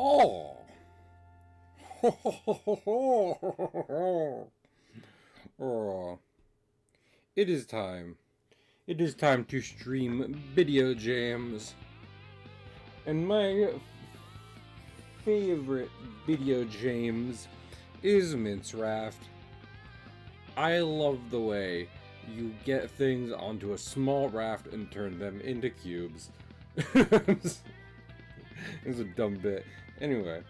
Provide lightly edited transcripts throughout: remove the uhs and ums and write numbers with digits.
Oh! Oh. It is time. It is time to stream video jams. And my favorite video jams is Mince Raft. I love the way you get things onto a small raft and turn them into cubes. It's a dumb bit. Anyway.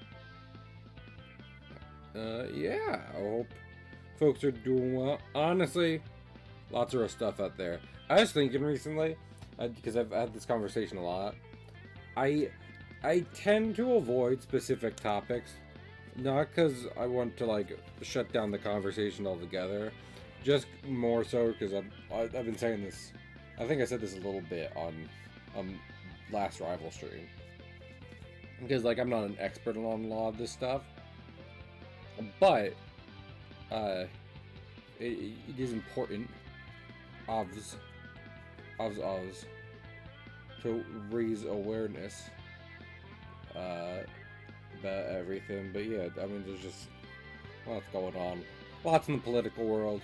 Yeah, I hope folks are doing well. Honestly, lots of rough stuff out there. I was thinking recently, because I've had this conversation a lot, I tend to avoid specific topics, not because I want to, like, shut down the conversation altogether, just more so because I've been saying this, I think I said this a little bit on last Rival stream, because, like, I'm not an expert on a lot of this stuff, but it is important to raise awareness about everything. But yeah, I mean, there's just lots going on, lots in the political world.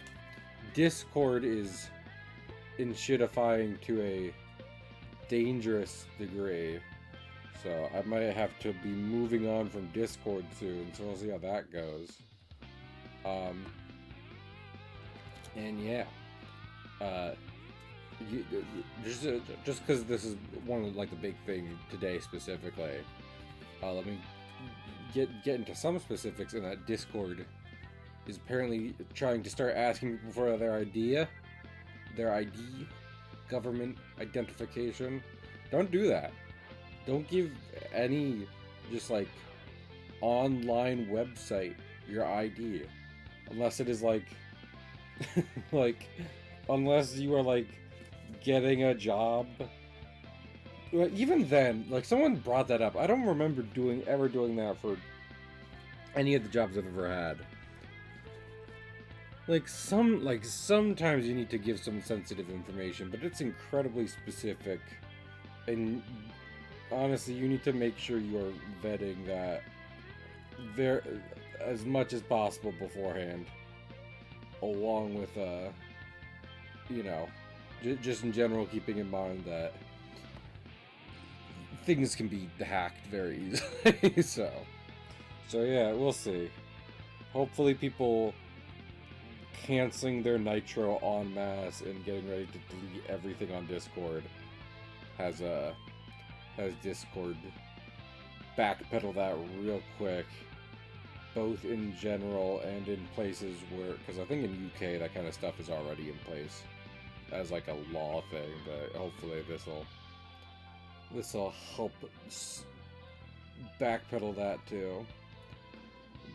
Discord is enshittifying to a dangerous degree, so I might have to be moving on from Discord soon, so we'll see how that goes. And yeah, just because this is one of, like, the big thing today specifically, let me get into some specifics. In that Discord is apparently trying to start asking people for their ID, government identification. Don't do that. Don't give any just, like, online website your ID, unless it is like like, unless you are, like, getting a job. Even then, like, someone brought that up. I don't remember ever doing that for any of the jobs I've ever had. Like, sometimes you need to give some sensitive information, but it's incredibly specific. And honestly, you need to make sure you're vetting that as much as possible beforehand. Along with, you know, just in general, keeping in mind that things can be hacked very easily. so yeah, we'll see. Hopefully people canceling their Nitro en masse and getting ready to delete everything on Discord has Discord backpedal that real quick, both in general and in places where, because I think in UK that kind of stuff is already in place as, like, a law thing, but hopefully this'll help backpedal that too.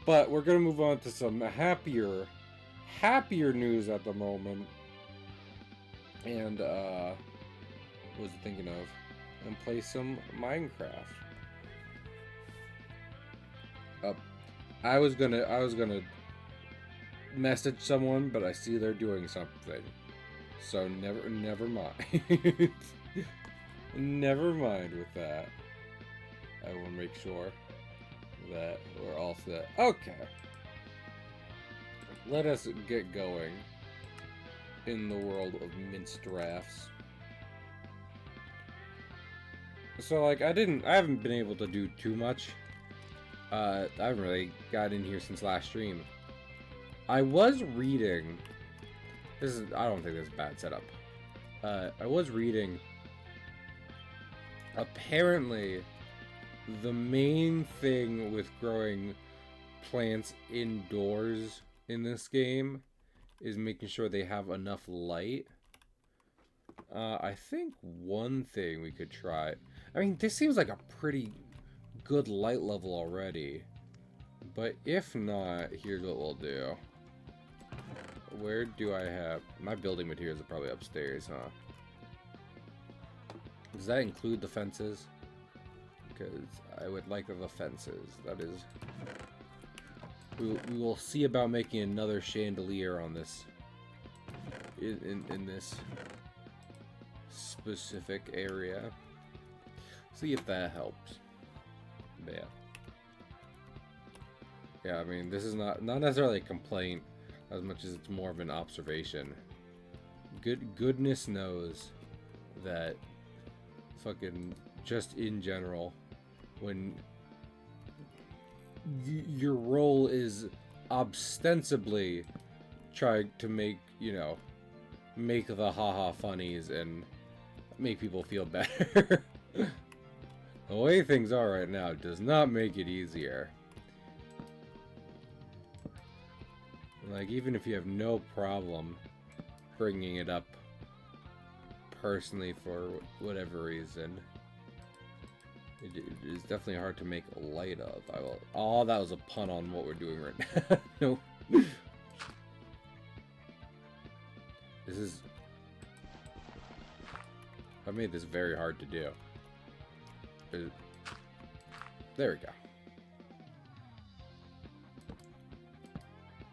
But we're gonna move on to some happier news at the moment. And what was I thinking of? And play some Minecraft. I was gonna message someone, but I see they're doing something, so never mind. Never mind with that. I will make sure that we're all set. Okay, let us get going in the world of minced rafts. So, like, I haven't been able to do too much. I haven't really got in here since last stream. I was reading. I don't think this is a bad setup. I was reading. Apparently, the main thing with growing plants indoors in this game is making sure they have enough light. I think one thing we could try. I mean, this seems like a pretty good light level already, but if not, here's what we'll do. Where do I have my building materials? Are probably upstairs, huh? Does that include the fences? Because I would like the fences. That is, we will see about making another chandelier on this in this specific area. See if that helps. But yeah. Yeah, I mean, this is not necessarily a complaint as much as it's more of an observation. Goodness knows that fucking just in general, when your role is ostensibly trying to make, you know, make the haha funnies and make people feel better. The way things are right now does not make it easier. Like, even if you have no problem bringing it up personally for whatever reason, it is definitely hard to make light of. Oh, that was a pun on what we're doing right now. No. This is... I made this very hard to do. There we go.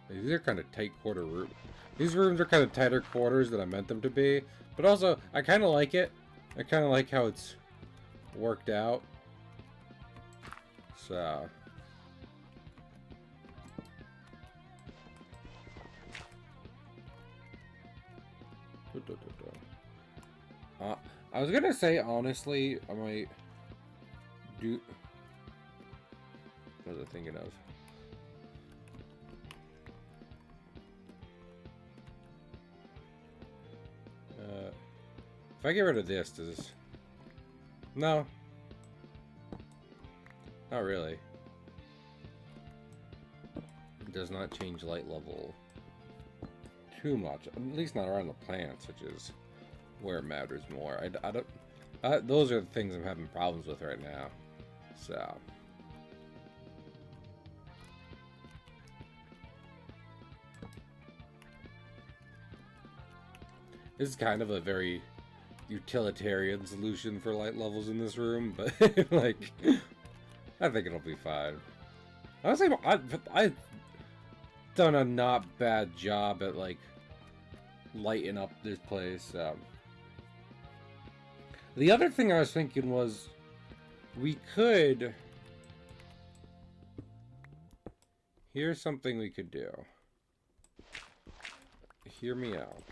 These are kind of tight quarter rooms. These rooms are kind of tighter quarters than I meant them to be. But also, I kind of like it. I kind of like how it's worked out. So... I was gonna say, honestly, I might do... What was I thinking of? If I get rid of this, does... No. Not really. It does not change light level too much. At least not around the plants, which is where it matters more. I don't... those are the things I'm having problems with right now. So... This is kind of a very utilitarian solution for light levels in this room, but like, I think it'll be fine. Honestly, I've done a not bad job at like lighting up this place. The other thing I was thinking was we could... Here's something we could do. Hear me out.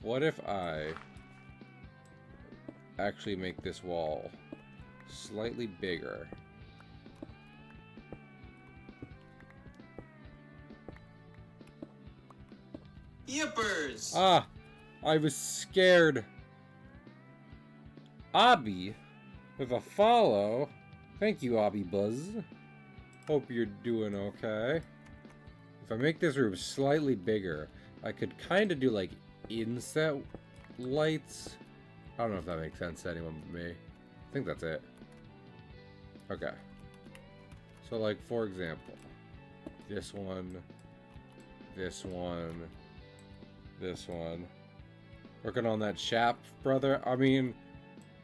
What if I actually make this wall slightly bigger? Yippers! Ah, I was scared. Obby with a follow. Thank you, Obby Buzz. Hope you're doing okay. If I make this room slightly bigger, I could kind of do like inset lights. I don't know if that makes sense to anyone but me. I think that's it. Okay. So like, for example, this one, this one, this one. Working on that shaft, brother. I mean,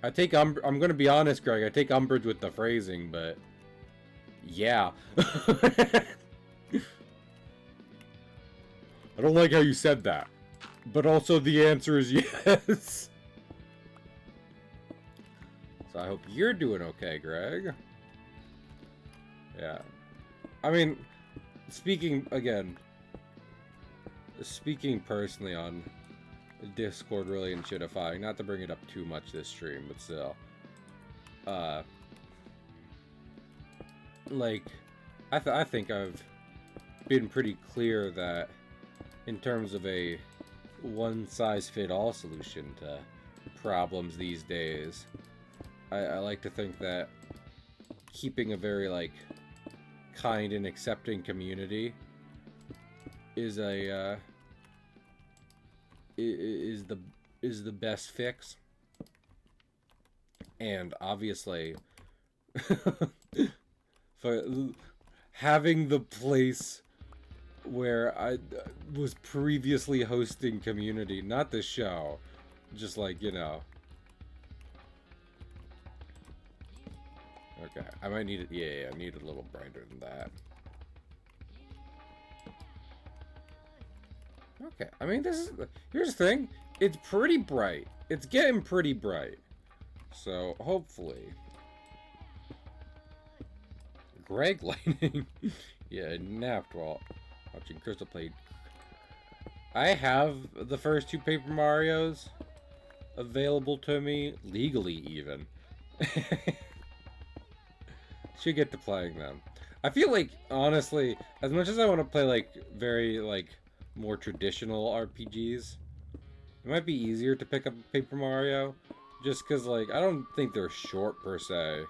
I'm gonna be honest, Greg, I take umbrage with the phrasing, but yeah. I don't like how you said that. But also the answer is yes. So I hope you're doing okay, Greg. Yeah. I mean, speaking personally on Discord really and shitifying, not to bring it up too much this stream, but still. Like, I think I've been pretty clear that in terms of a one-size-fit-all solution to problems these days, I like to think that keeping a very, like, kind and accepting community is a, is the best fix. And obviously, for having the place where I was previously hosting community, not the show, just like, you know. Okay, I might need it. Yeah, I need it a little brighter than that. Okay, I mean, here's the thing. It's pretty bright. It's getting pretty bright. So, hopefully. Greg Lightning. Yeah, napped while watching Crystal play. I have the first two Paper Marios available to me, legally even. Should get to playing them. I feel like, honestly, as much as I want to play, like, very, like, more traditional RPGs, it might be easier to pick up Paper Mario, just because, like, I don't think they're short, per se.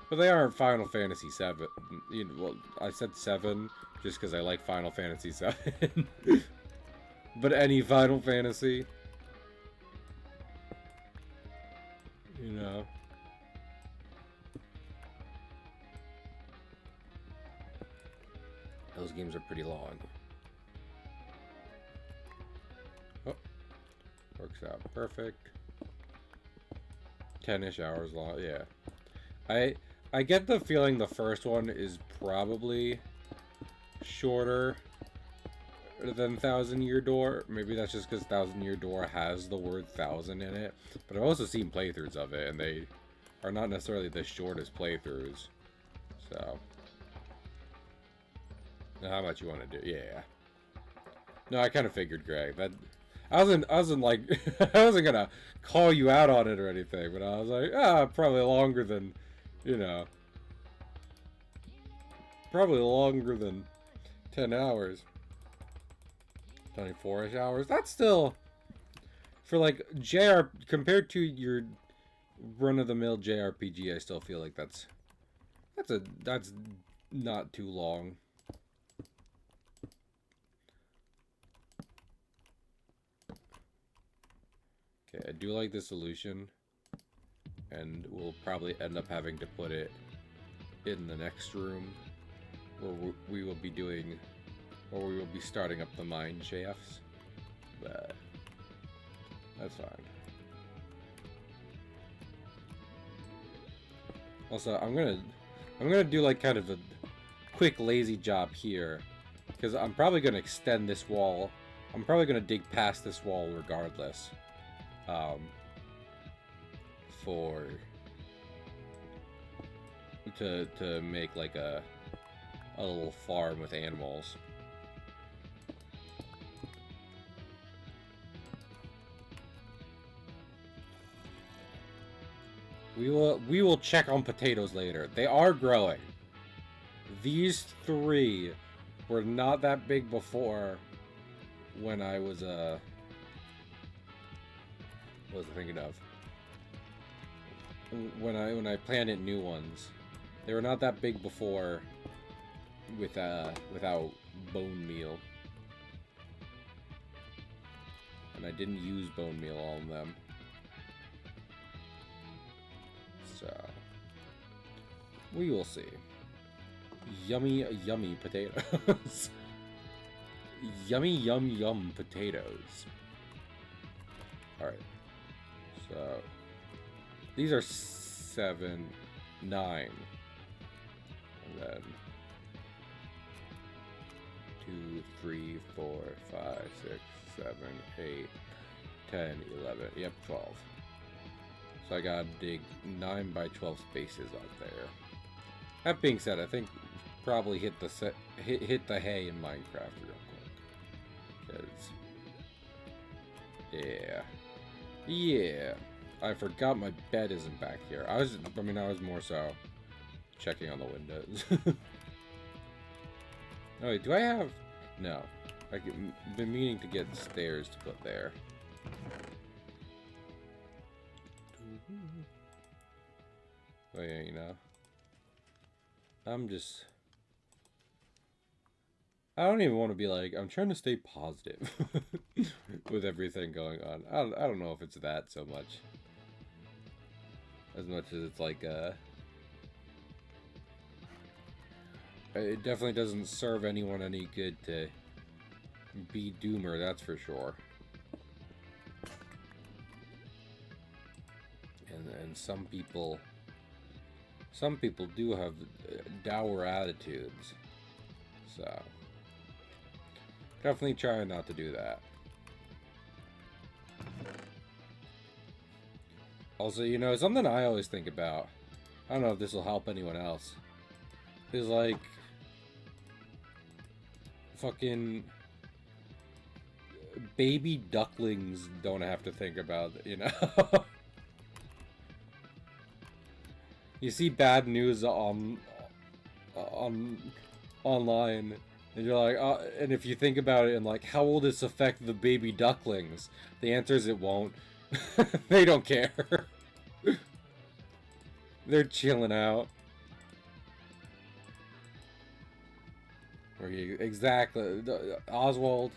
But they aren't Final Fantasy VII. You know, well, I said 7, just because I like Final Fantasy VII. But any Final Fantasy. You know. Those games are pretty long. Oh. Works out perfect. 10-ish hours long, yeah. I get the feeling the first one is probably shorter than Thousand Year Door. Maybe that's just because Thousand Year Door has the word 1,000 in it. But I've also seen playthroughs of it, and they are not necessarily the shortest playthroughs. So, now how much you want to do? Yeah. No, I kind of figured, Greg. That I wasn't like I wasn't gonna call you out on it or anything, but I was like, probably longer than, you know, probably longer than 10 hours. 24-ish hours. That's still, for like compared to your run-of-the-mill JRPG, I still feel like that's not too long. Okay, I do like the solution, and we'll probably end up having to put it in the next room, where we will be doing, or we will be starting up the mine shafts, but that's fine. Also, I'm gonna do like kind of a quick lazy job here, because I'm probably gonna extend this wall. I'm probably gonna dig past this wall regardless. For to make like a little farm with animals. We will check on potatoes later. They are growing. These 3 were not that big before when I was what was I thinking of? When I planted new ones. They were not that big before without bone meal. And I didn't use bone meal on them. So we will see. Yummy, yummy potatoes. Yummy, yum potatoes. Alright. So these are 7, 9. And then 2, 3, 4, 5, 6, 7, 8, 10, 11. Yep, 12. So I gotta dig 9 by 12 spaces out there. That being said, I think probably hit the hay in Minecraft real quick. Cause yeah. I forgot my bed isn't back here. I was more so checking on the windows. Oh wait, do I have? No. I've been meaning to get stairs to put there. Oh yeah, you know. I don't even want to be like, I'm trying to stay positive with everything going on. I don't know if it's that so much. As much as it's like, it definitely doesn't serve anyone any good to be doomer, that's for sure. And some people do have dour attitudes, so definitely try not to do that. Also, you know, something I always think about, I don't know if this will help anyone else, is like fucking baby ducklings don't have to think about it, you know? You see bad news on online, and you're like, and if you think about it and like, how will this affect the baby ducklings? The answer is it won't. They don't care. They're chilling out. Exactly. Oswald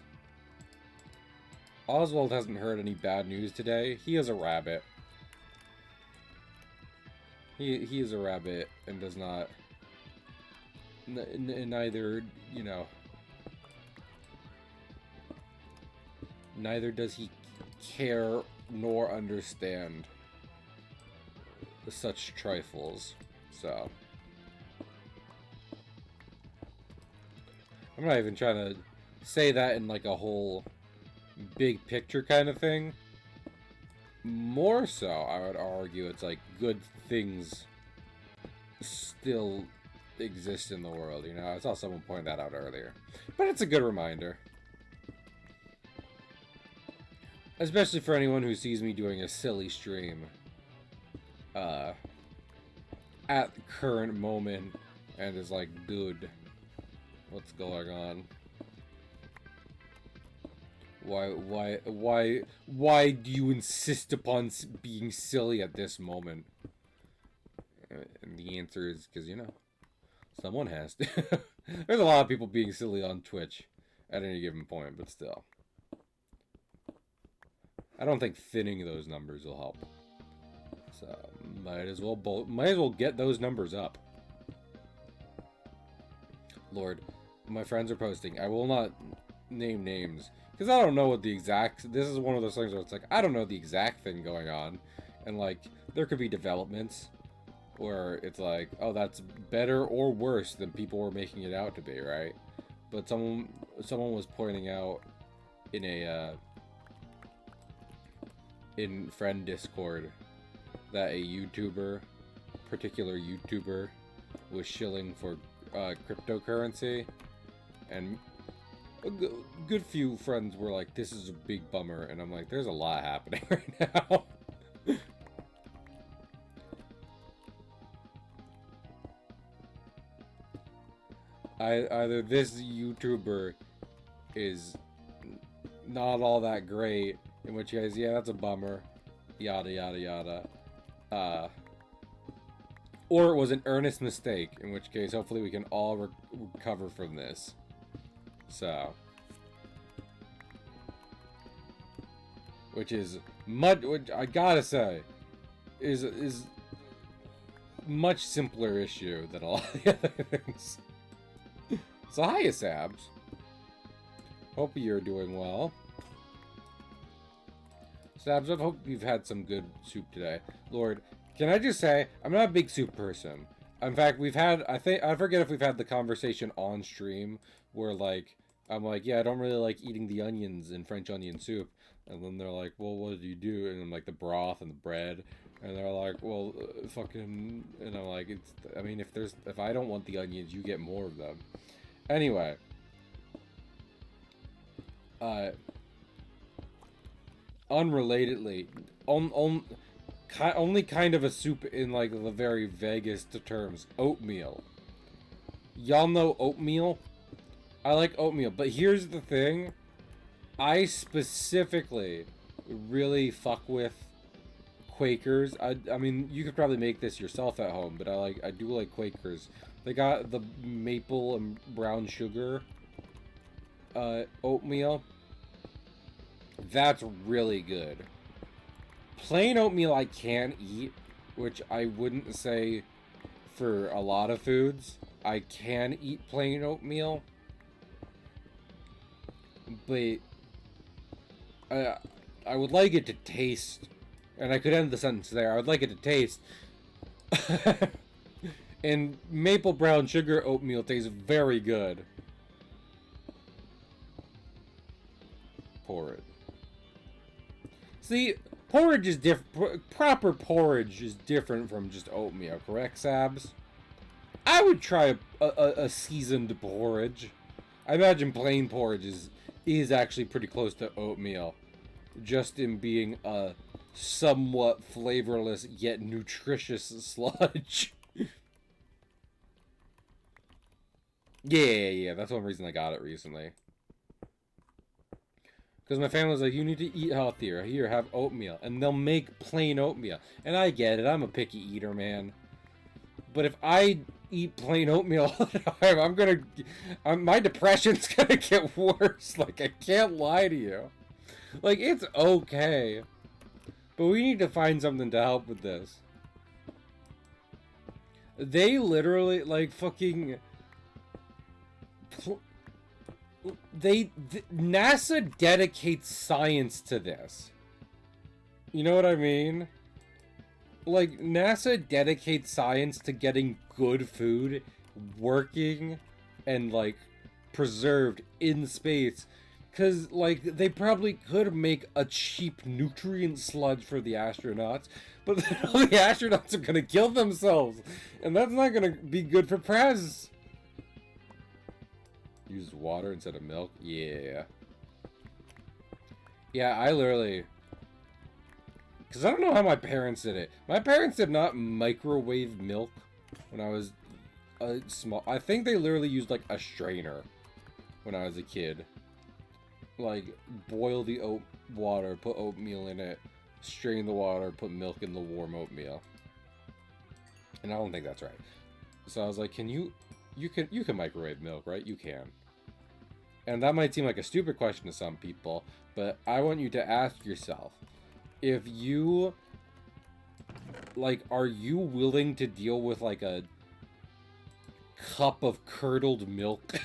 hasn't heard any bad news today. He is a rabbit. He is a rabbit and does not. Neither, you know. Neither does he care nor understand such trifles. So I'm not even trying to say that in like a whole big picture kind of thing. More so, I would argue it's like good things still exist in the world, you know? I saw someone point that out earlier. But it's a good reminder. Especially for anyone who sees me doing a silly stream at the current moment and is like, dude, what's going on? Why do you insist upon being silly at this moment? And the answer is because, you know, someone has to. There's a lot of people being silly on Twitch at any given point, but still. I don't think thinning those numbers will help. So might as well get those numbers up. Lord, my friends are posting. I will not name names because I don't know what the exact. This is one of those things where it's like I don't know the exact thing going on, and like there could be developments where it's like, oh, that's better or worse than people were making it out to be, right? But someone was pointing out in a in friend Discord that a particular YouTuber was shilling for cryptocurrency, and a good few friends were like, this is a big bummer, and I'm like, there's a lot happening right now. Either this YouTuber is not all that great, in which case, yeah, that's a bummer, yada yada yada, or it was an earnest mistake, in which case hopefully we can all recover from this. So, which I gotta say is much simpler issue than a lot of the other things. So hiya, Sabs. Hope you're doing well. Sabs, I hope you've had some good soup today. Lord, can I just say, I'm not a big soup person. In fact, I forget if we've had the conversation on stream where, like, I'm like, yeah, I don't really like eating the onions in French onion soup. And then they're like, well, what do you do? And I'm like, the broth and the bread. And they're like, well, fucking, and I'm like, I mean, if I don't want the onions, you get more of them. Anyway. Unrelatedly, only kind of a soup in like the very vaguest of terms. Oatmeal. Y'all know oatmeal? I like oatmeal, but here's the thing. I specifically really fuck with Quakers. I mean, you could probably make this yourself at home, but I do like Quakers. They got the maple and brown sugar oatmeal. That's really good. Plain oatmeal I can eat, which I wouldn't say for a lot of foods. I can eat plain oatmeal, but I would like it to taste, and I could end the sentence there. I would like it to taste. And maple brown sugar oatmeal tastes very good. Porridge. See, porridge is different. Proper porridge is different from just oatmeal, correct, Sabs? I would try a seasoned porridge. I imagine plain porridge is actually pretty close to oatmeal, just in being a somewhat flavorless yet nutritious sludge. Yeah, that's one reason I got it recently. Because my family was like, you need to eat healthier. Here, have oatmeal. And they'll make plain oatmeal. And I get it. I'm a picky eater, man. But if I eat plain oatmeal all the time, my depression's gonna get worse. Like, I can't lie to you. Like, it's okay. But we need to find something to help with this. They literally, like, fucking... NASA dedicates science to this. You know what I mean? Like, NASA dedicates science to getting good food working and, like, preserved in space. Because, like, they probably could make a cheap nutrient sludge for the astronauts, but then all the astronauts are going to kill themselves. And that's not going to be good for Prez. Use water instead of milk? Yeah. Yeah, I literally... Because I don't know how my parents did it. My parents did not microwave milk when I was small. I think they literally used, like, a strainer when I was a kid. Like, boil the water, put oatmeal in it, strain the water, put milk in the warm oatmeal. And I don't think that's right. So I was like, you can microwave milk, right? You can. And that might seem like a stupid question to some people, but I want you to ask yourself, if you, like, are you willing to deal with, like, a cup of curdled milk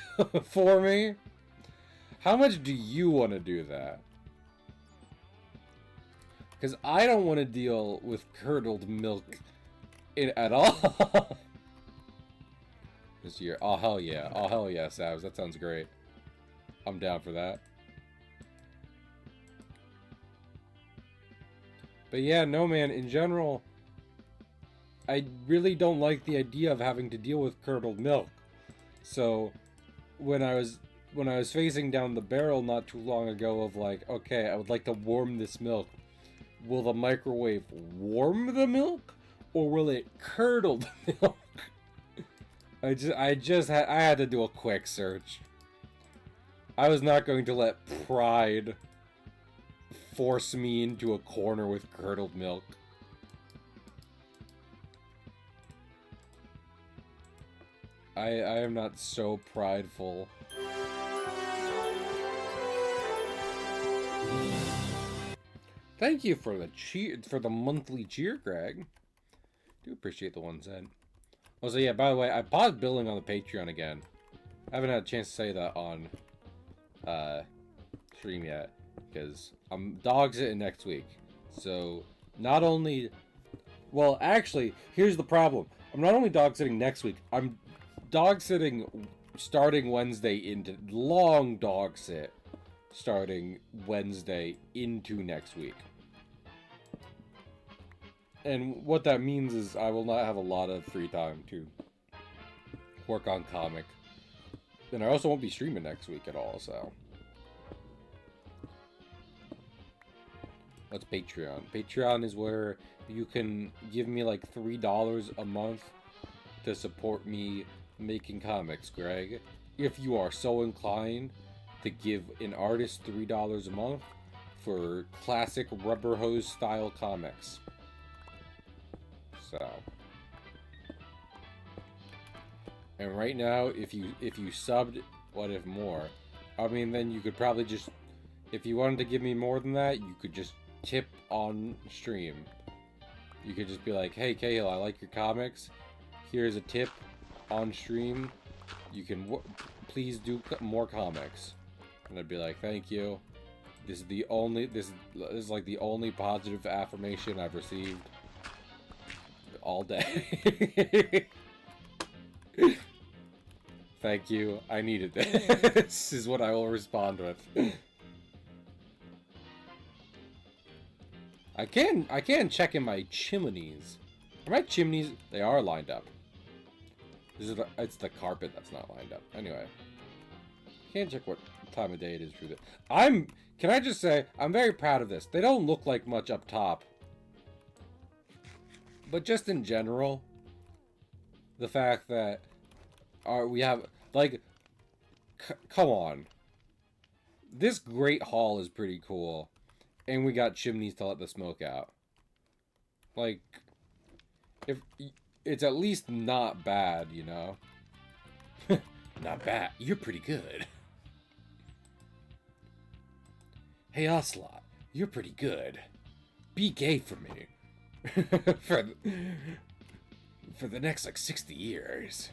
for me? How much do you want to do that? Because I don't want to deal with curdled milk at all. This year. Oh, hell yeah. Oh, hell yeah, Savs. That sounds great. I'm down for that. But yeah, no, man. In general, I really don't like the idea of having to deal with curdled milk. So, when I was facing down the barrel not too long ago of like, okay, I would like to warm this milk. Will the microwave warm the milk, or will it curdle the milk? I had to do a quick search. I was not going to let pride force me into a corner with curdled milk. I am not so prideful. Thank you for the monthly cheer, Greg. Do appreciate the 1 cent. Oh, so yeah, by the way, I paused billing on the Patreon again. I haven't had a chance to say that on stream yet, because I'm dog sitting next week. So not only, well, actually, here's the problem. I'm not only dog sitting next week. I'm dog sitting starting Wednesday into long dog sit starting Wednesday into next week. And what that means is I will not have a lot of free time to work on comic. And I also won't be streaming next week at all, so. What's Patreon? Patreon is where you can give me like $3 a month to support me making comics, Greg. If you are so inclined to give an artist $3 a month for classic rubber hose style comics. So. And right now, if you subbed What If More, I mean, then you could probably just, if you wanted to give me more than that, you could just tip on stream. You could just be like, hey, Cahill, I like your comics. Here's a tip on stream. You can please do more comics. And I'd be like, thank you. This is like the only positive affirmation I've received all day. Thank you. I needed this. Is what I will respond with. I can check in my chimneys. Are my chimneys? They are lined up. It's the carpet that's not lined up. Anyway. Can't check what time of day it is for this. Can I just say, I'm very proud of this. They don't look like much up top. But just in general, the fact that we have, like, come on. This Great Hall is pretty cool. And we got chimneys to let the smoke out. Like, if it's at least not bad, you know? Not bad. You're pretty good. Hey, Ocelot, you're pretty good. Be gay for me. for the next, like, 60 years.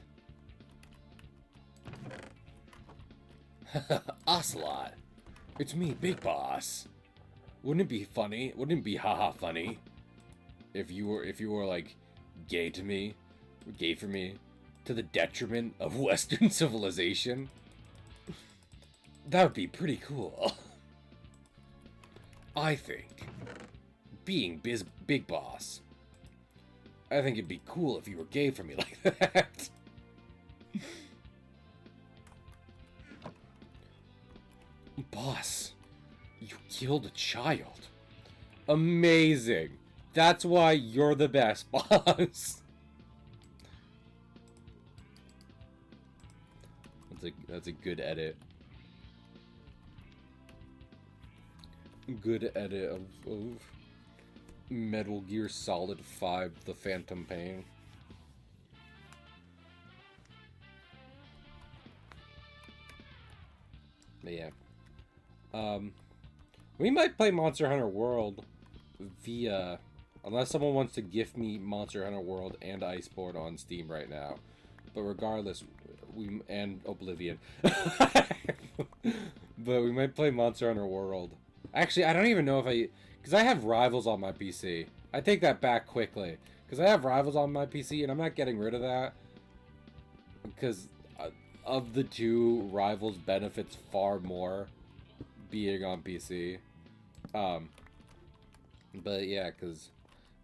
Ocelot, it's me, Big Boss. Wouldn't it be funny? Wouldn't it be haha funny if you were like gay to me, gay for me, to the detriment of Western civilization? That would be pretty cool. I think being Big Boss. I think it'd be cool if you were gay for me like that. Boss, you killed a child. Amazing. That's why you're the best, boss. That's a good edit. Good edit of Metal Gear Solid 5: The Phantom Pain. But yeah. We might play Monster Hunter World via, unless someone wants to gift me Monster Hunter World and Iceborne on Steam right now. But regardless, and Oblivion. But we might play Monster Hunter World. Actually, I don't even know if because I have Rivals on my PC. I take that back quickly. Because I have Rivals on my PC, and I'm not getting rid of that. Because of the two, Rivals benefits far more being on PC. But yeah, because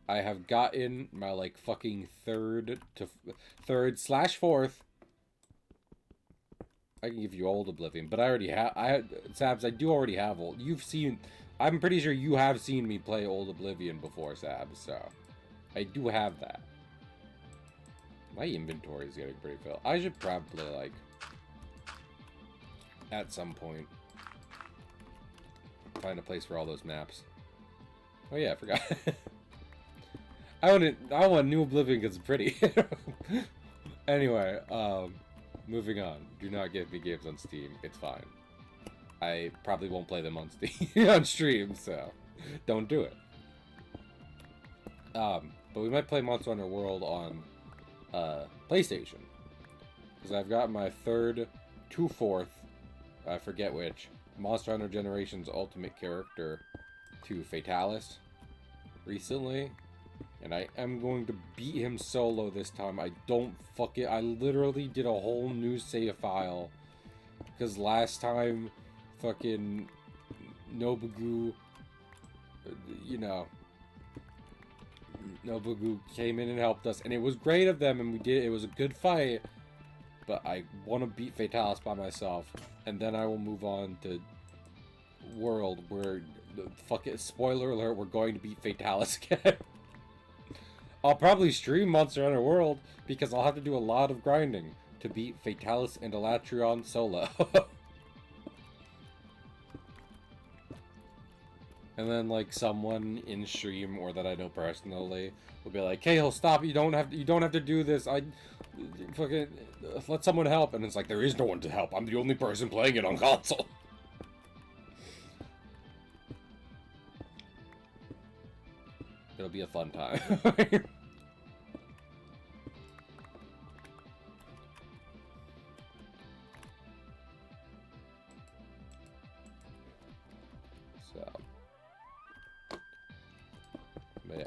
I have gotten my, like, fucking third/fourth. I can give you old Oblivion, but I already have. Sabs, I do already have old. You've seen. I'm pretty sure you have seen me play old Oblivion before, Sabs. So I do have that. My inventory is getting pretty full. I should probably, like, at some point, find a place for all those maps. Oh yeah, I forgot. I want New Oblivion because it's pretty. Anyway, moving on. Do not give me games on Steam. It's fine. I probably won't play them on Steam on stream, so don't do it. But we might play Monster Hunter World on PlayStation, because I've got my third to fourth, I forget which, Monster Hunter Generations Ultimate Character to Fatalis recently, and I am going to beat him solo this time. I literally did a whole new save file, because last time fucking Nobugu, you know, Nobugu came in and helped us, and it was great of them, and it was a good fight, but I want to beat Fatalis by myself, and then I will move on to World, where, spoiler alert, we're going to beat Fatalis again. I'll probably stream Monster Hunter World, because I'll have to do a lot of grinding to beat Fatalis and Elatrion solo. And then, like, someone in stream or that I know personally will be like, "Hey, he'll stop. You don't have to do this. Fucking let someone help." And it's like, there is no one to help. I'm the only person playing it on console. It'll be a fun time.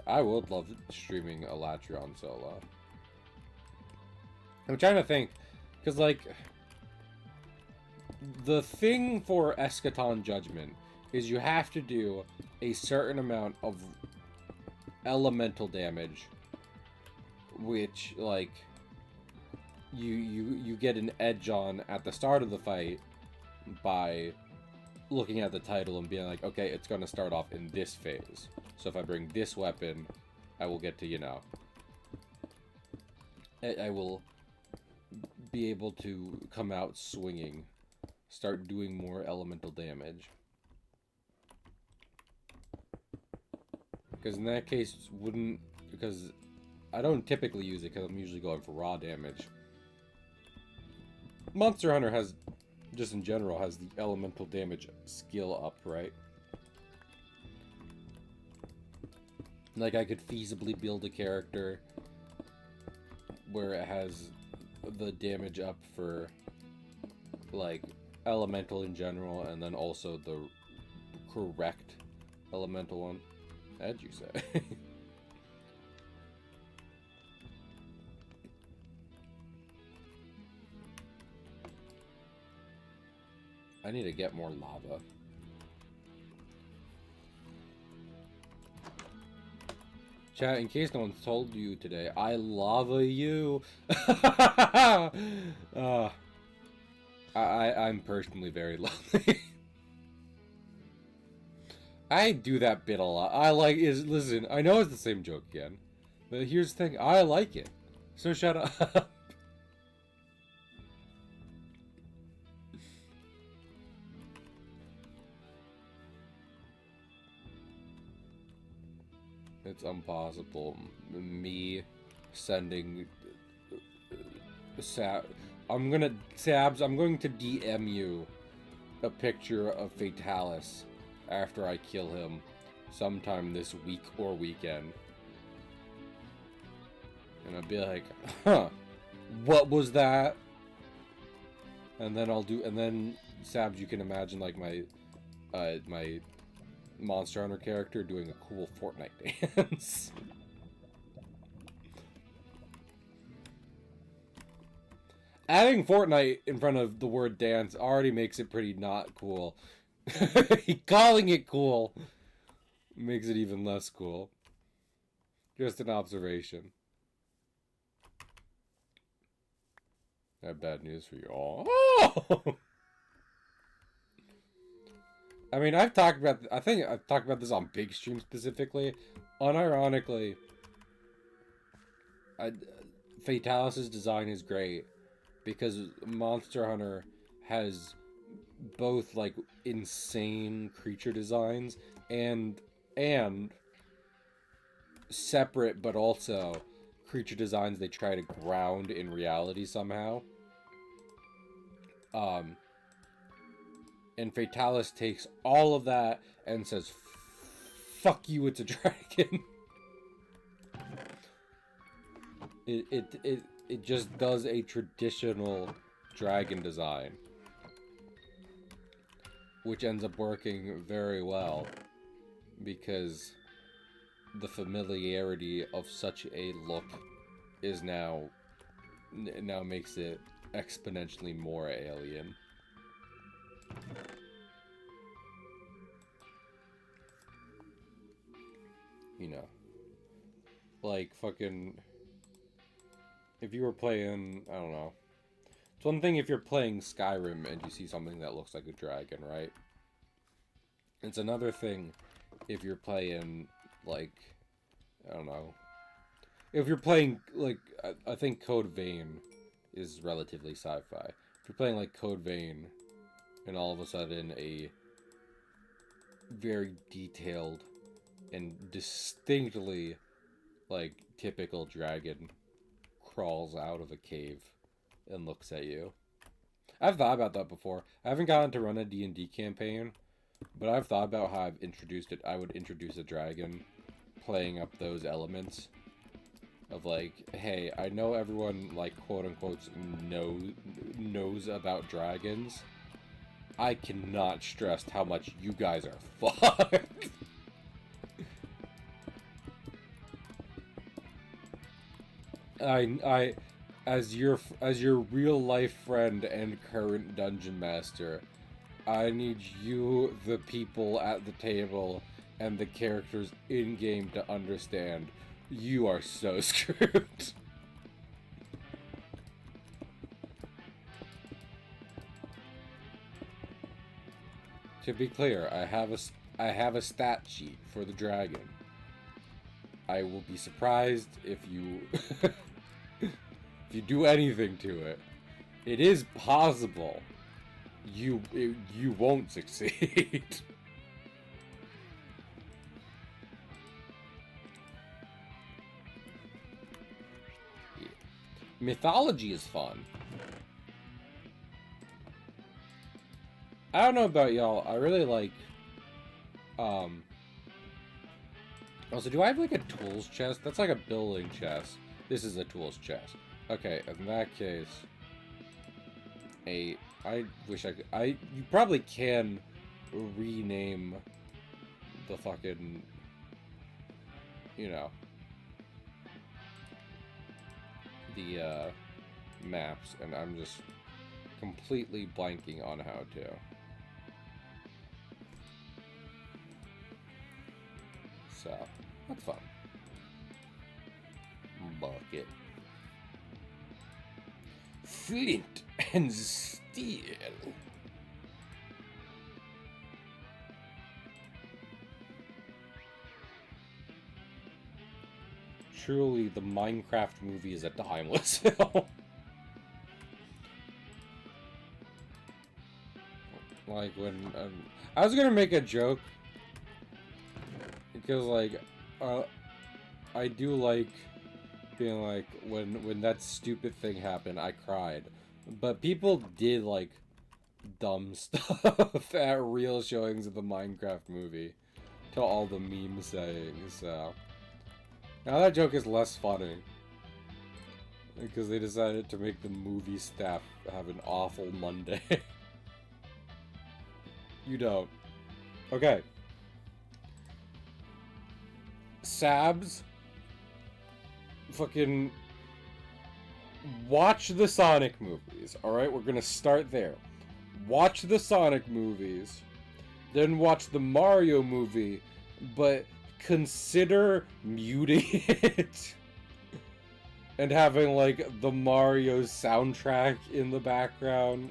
I would love streaming Elatrion solo. I'm trying to think, because, like, the thing for Eschaton Judgment is you have to do a certain amount of elemental damage, which, like, you get an edge on at the start of the fight by looking at the title and being like, okay, it's going to start off in this phase. So if I bring this weapon, I will get to, you know, I will be able to come out swinging, start doing more elemental damage. Because in that case, because I don't typically use it because I'm usually going for raw damage. Monster Hunter has, just in general, has the elemental damage skill up, right? Like, I could feasibly build a character where it has the damage up for, like, elemental in general, and then also the correct elemental one. As you say. I need to get more lava. Chat, in case no one's told you today, I lava you. I'm personally very lonely. I do that bit a lot. Listen, I know it's the same joke again, but here's the thing, I like it. So shut up. It's impossible. Me sending Sabs, I'm going to DM you a picture of Fatalis after I kill him sometime this week or weekend. And I'll be like, huh, what was that? And then Sabs, you can imagine like my Monster Hunter character doing a cool Fortnite dance. Adding Fortnite in front of the word dance already makes it pretty not cool. Calling it cool makes it even less cool. Just an observation. I have bad news for you all. Oh! I mean, I think I've talked about this on Big Stream specifically. Unironically, Fatalis' design is great because Monster Hunter has both like insane creature designs and separate but also creature designs they try to ground in reality somehow. And Fatalis takes all of that and says, fuck you, it's a dragon. It just does a traditional dragon design, which ends up working very well because the familiarity of such a look is now makes it exponentially more alien. You know, like fucking, if you were playing, I don't know, it's one thing if you're playing Skyrim and you see something that looks like a dragon, right? It's another thing if you're playing, like, I don't know, if you're playing, like, I think Code Vein is relatively sci-fi. If you're playing, like, Code Vein, and all of a sudden a very detailed and distinctly, like, typical dragon crawls out of a cave and looks at you. I've thought about that before. I haven't gotten to run a D&D campaign, but I've thought about how I would introduce a dragon, playing up those elements of like, hey, I know everyone, like, quote-unquote knows about dragons. I cannot stress how much you guys are fucked. I as your real life friend and current dungeon master, I need you, the people at the table, and the characters in game to understand you are so screwed. To be clear, I have a stat sheet for the dragon. I will be surprised if you if you do anything to it. It is possible you won't succeed. Yeah. Mythology is fun. I don't know about y'all. I really like also, do I have like a tools chest? That's like a building chest. This is a tools chest. Okay, in that case, I wish I could. You probably can rename the fucking, you know, the maps, and I'm just completely blanking on how to. So that's fun. Bucket. Flint and steel. Truly, the Minecraft movie is a timeless film. Like when I was gonna make a joke because like I do like being like when that stupid thing happened I cried, but people did like dumb stuff at real showings of the Minecraft movie to all the meme sayings. So now that joke is less funny because they decided to make the movie staff have an awful Monday. You don't. Okay. Sabs, fucking watch the Sonic movies, alright? We're gonna start there. Watch the Sonic movies, then watch the Mario movie, but consider muting it and having, like, the Mario soundtrack in the background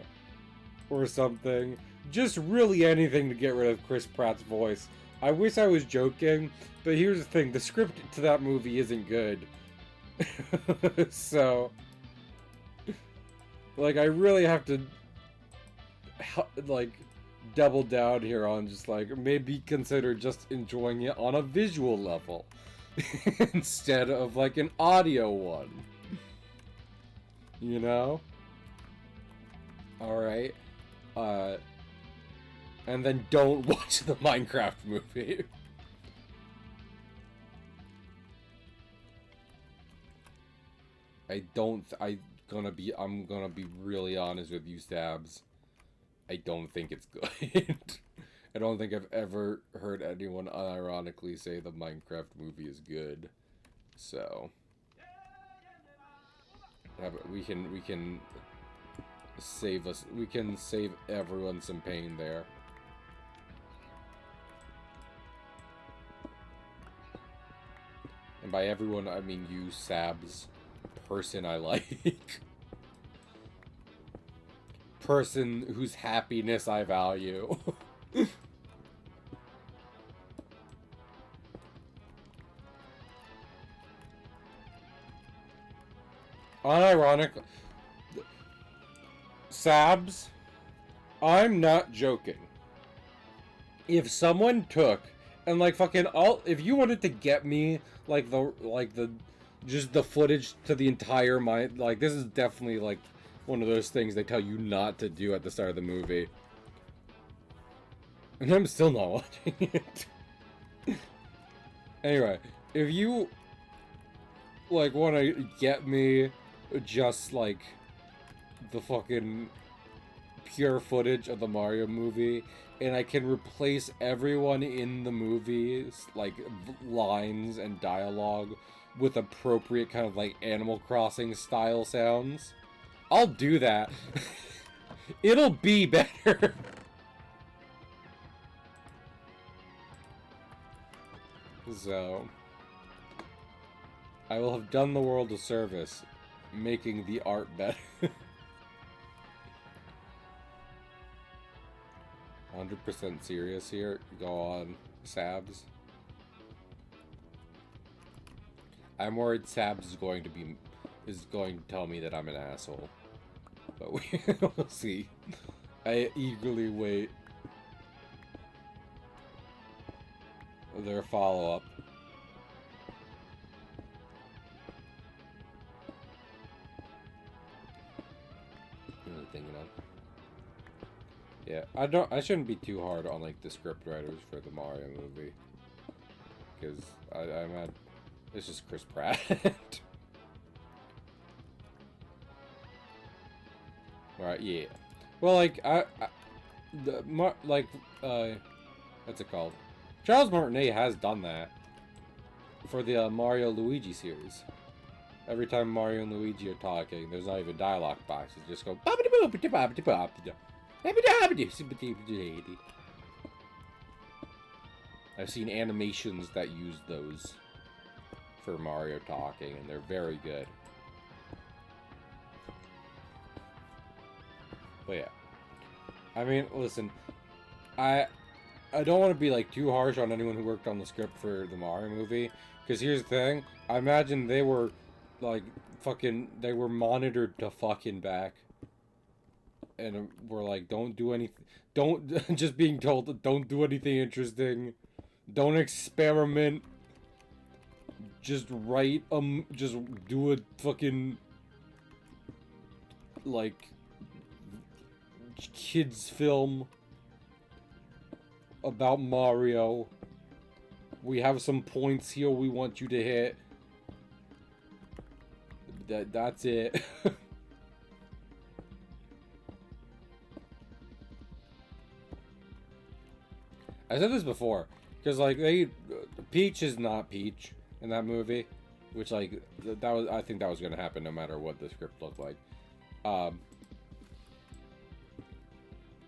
or something. Just really anything to get rid of Chris Pratt's voice. I wish I was joking, but here's the thing, the script to that movie isn't good. So, like, I really have to, like, double down here on just, like, maybe consider just enjoying it on a visual level. Instead of, like, an audio one. You know? Alright. And then don't watch the Minecraft movie. I'm gonna be really honest with you, Stabs. I don't think it's good. I don't think I've ever heard anyone unironically say the Minecraft movie is good. So we can save everyone some pain there. And by everyone, I mean you, Sabs. Person I like. Person whose happiness I value. Unironic. Sabs, I'm not joking. If someone took and like fucking if you wanted to get me like the just the footage to the entire like this is definitely like one of those things they tell you not to do at the start of the movie. And I'm still not watching it. Anyway, if you like want to get me just like the fucking pure footage of the Mario movie and I can replace everyone in the movies like lines and dialogue with appropriate kind of like Animal Crossing style sounds, I'll do that. It'll be better. So I will have done the world a service making the art better. 100% 100% serious here, go on Sabs. I'm worried Sabs is going to tell me that I'm an asshole. But we'll see. I eagerly wait their follow-up. Really thinking of. Yeah, I shouldn't be too hard on like the script writers for the Mario movie, because I'm at it's just Chris Pratt. Alright, yeah. Well, like what's it called? Charles Martinet has done that for the Mario Luigi series. Every time Mario and Luigi are talking, there's not even dialogue boxes. Just go. I've seen animations that use those for Mario talking, and they're very good. But yeah, I mean, listen, I don't want to be like too harsh on anyone who worked on the script for the Mario movie, because here's the thing: I imagine they were like they were monitored to fucking back, and were like, don't do anything, don't just being told, don't do anything interesting, don't experiment, just write just do a fucking like kids film about Mario. We have some points here we want you to hit. That's it. I said this before, because like Peach is not Peach in that movie, which like I think that was gonna happen no matter what the script looked like. I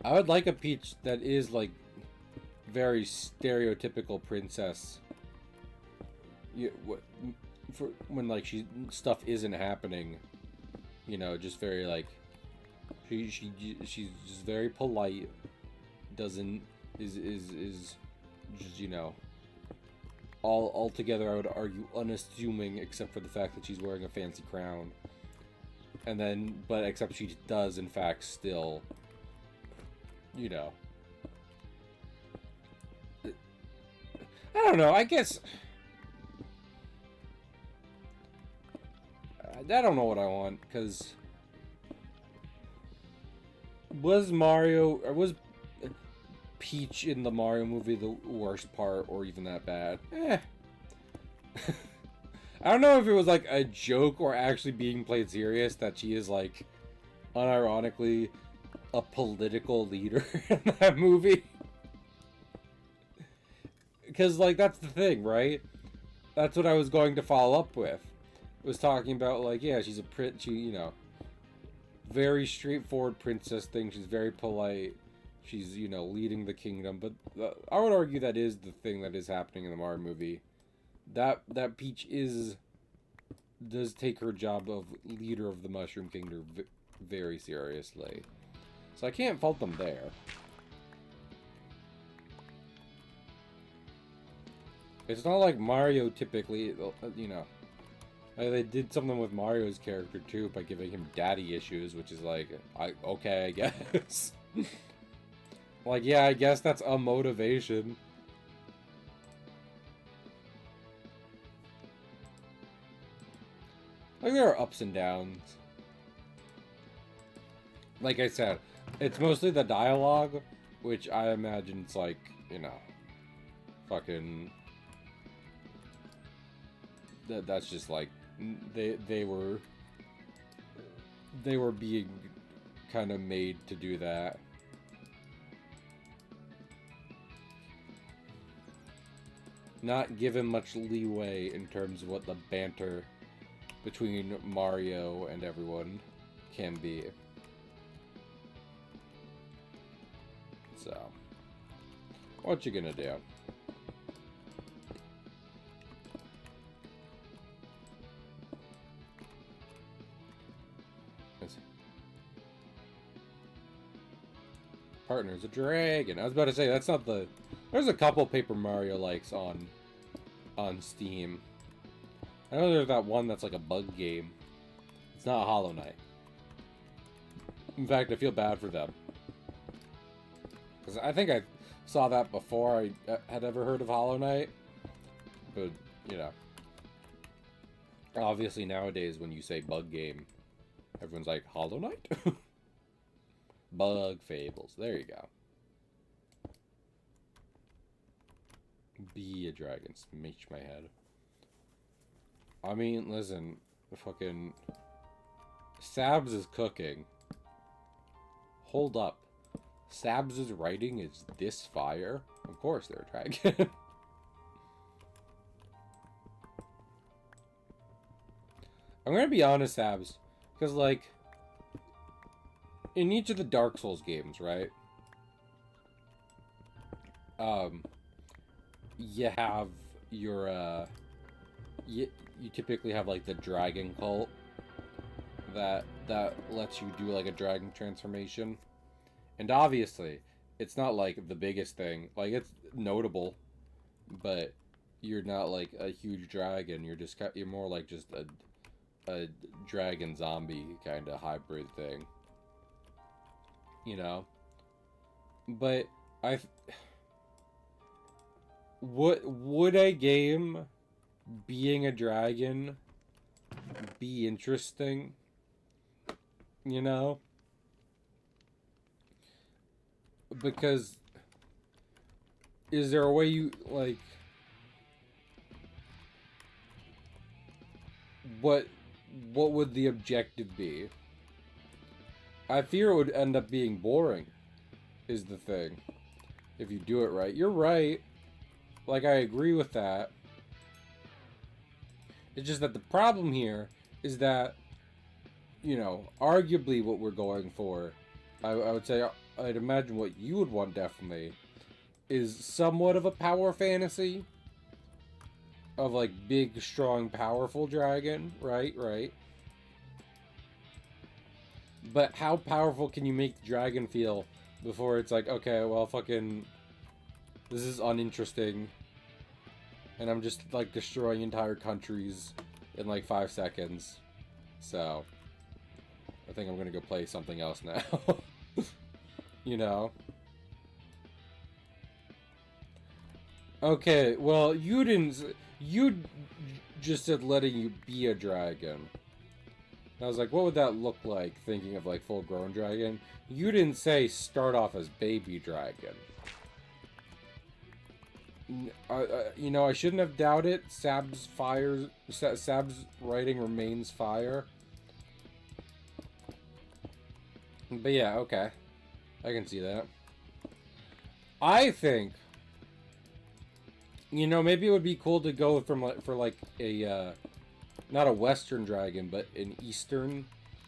would like a Peach that is like very stereotypical princess. For when like stuff isn't happening, you know, just very like she's just very polite, doesn't is just, you know, altogether I would argue unassuming, except for the fact that she's wearing a fancy crown, and then but except she does in fact still, you know, I don't know, I guess I don't know what I want, because was Peach in the Mario movie the worst part, or even that bad? I don't know if it was like a joke or actually being played serious that she is like unironically a political leader in that movie. Because like that's the thing, right? That's what I was going to follow up with. Was talking about like, yeah, she's you know, very straightforward princess thing. She's very polite. She's, you know, leading the kingdom. But I would argue that is the thing that is happening in the Mario movie. That Peach does take her job of leader of the Mushroom Kingdom very seriously. So I can't fault them there. It's not like Mario typically, you know. They did something with Mario's character too by giving him daddy issues, which is like, okay, I guess. Like, yeah, I guess that's a motivation. Like, there are ups and downs. Like I said, it's mostly the dialogue, which I imagine it's like, you know, fucking... That's just like, they were being kind of made to do that. Not given much leeway in terms of what the banter between Mario and everyone can be. So, what you gonna do? Partner's a dragon. I was about to say, that's not the... There's a couple Paper Mario likes on Steam. I know there's that one that's like a bug game. It's not Hollow Knight. In fact, I feel bad for them. Because I think I saw that before I had ever heard of Hollow Knight. But, you know. Obviously nowadays when you say bug game, everyone's like, Hollow Knight? Bug Fables. There you go. Be a dragon. Smash my head. I mean, listen. Fucking... Sabs is cooking. Hold up. Sabs' writing is this fire? Of course they're a dragon. I'm gonna be honest, Sabs. Because, like... In each of the Dark Souls games, right? You have your, you typically have, like, the dragon cult that lets you do, like, a dragon transformation. And obviously, it's not, like, the biggest thing. Like, it's notable, but you're not, like, a huge dragon. You're more like just a dragon zombie kind of hybrid thing. You know? But would a game being a dragon be interesting? You know? Because is there a way you, like, what would the objective be? I fear it would end up being boring, is the thing. If you do it right. You're right. Like, I agree with that. It's just that the problem here is that, you know, arguably what we're going for, I would say, I'd imagine what you would want definitely, is somewhat of a power fantasy. Of, like, big, strong, powerful dragon. Right, right. But how powerful can you make the dragon feel before it's like, okay, well, fucking, this is uninteresting, and I'm just, like, destroying entire countries in, like, 5 seconds. So, I think I'm gonna go play something else now. You know? Okay, well, you just said letting you be a dragon. I was like, what would that look like, thinking of, like, full-grown dragon? You didn't say start off as baby dragon. You know, I shouldn't have doubted. Sab's writing remains fire. But yeah, okay. I can see that. I think, you know, maybe it would be cool to go for like a, not a Western dragon, but an Eastern,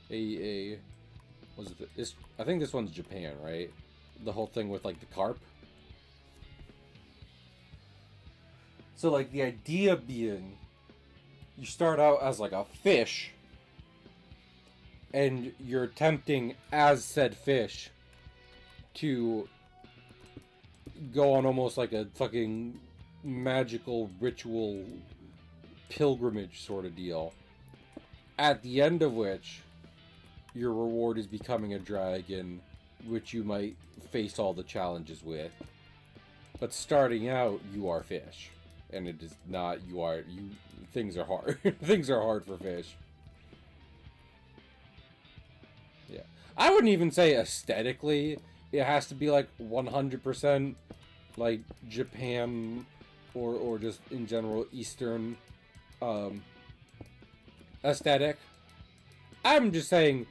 was it this? I think this one's Japan, right? The whole thing with, like, the carp. So, like, the idea being, you start out as, like, a fish, and you're attempting, as said fish, to go on almost like a fucking magical ritual pilgrimage sort of deal. At the end of which, your reward is becoming a dragon, which you might face all the challenges with. But starting out, you are fish. And it is not, things are hard. Things are hard for fish. Yeah. I wouldn't even say aesthetically, it has to be, like, 100%, like, Japan, or just, in general, Eastern, aesthetic. I'm just saying,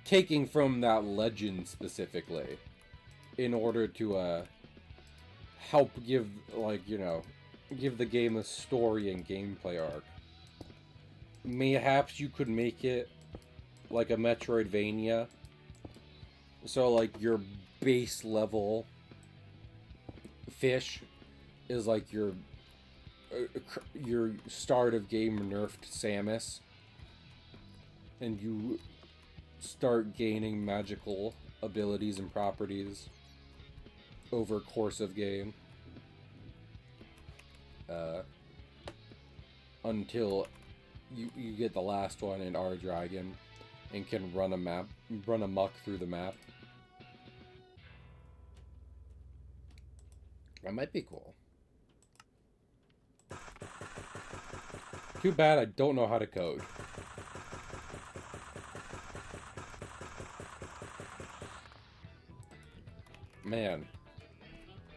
taking from that legend specifically, in order to, help give, like, you know, give the game a story and gameplay arc. Mayhaps you could make it like a Metroidvania. So, like, your base level fish is like your start of game nerfed Samus. And you start gaining magical abilities and properties over course of game. Until you get the last one in our dragon and can run amok through the map. That might be cool. Too bad I don't know how to code. Man.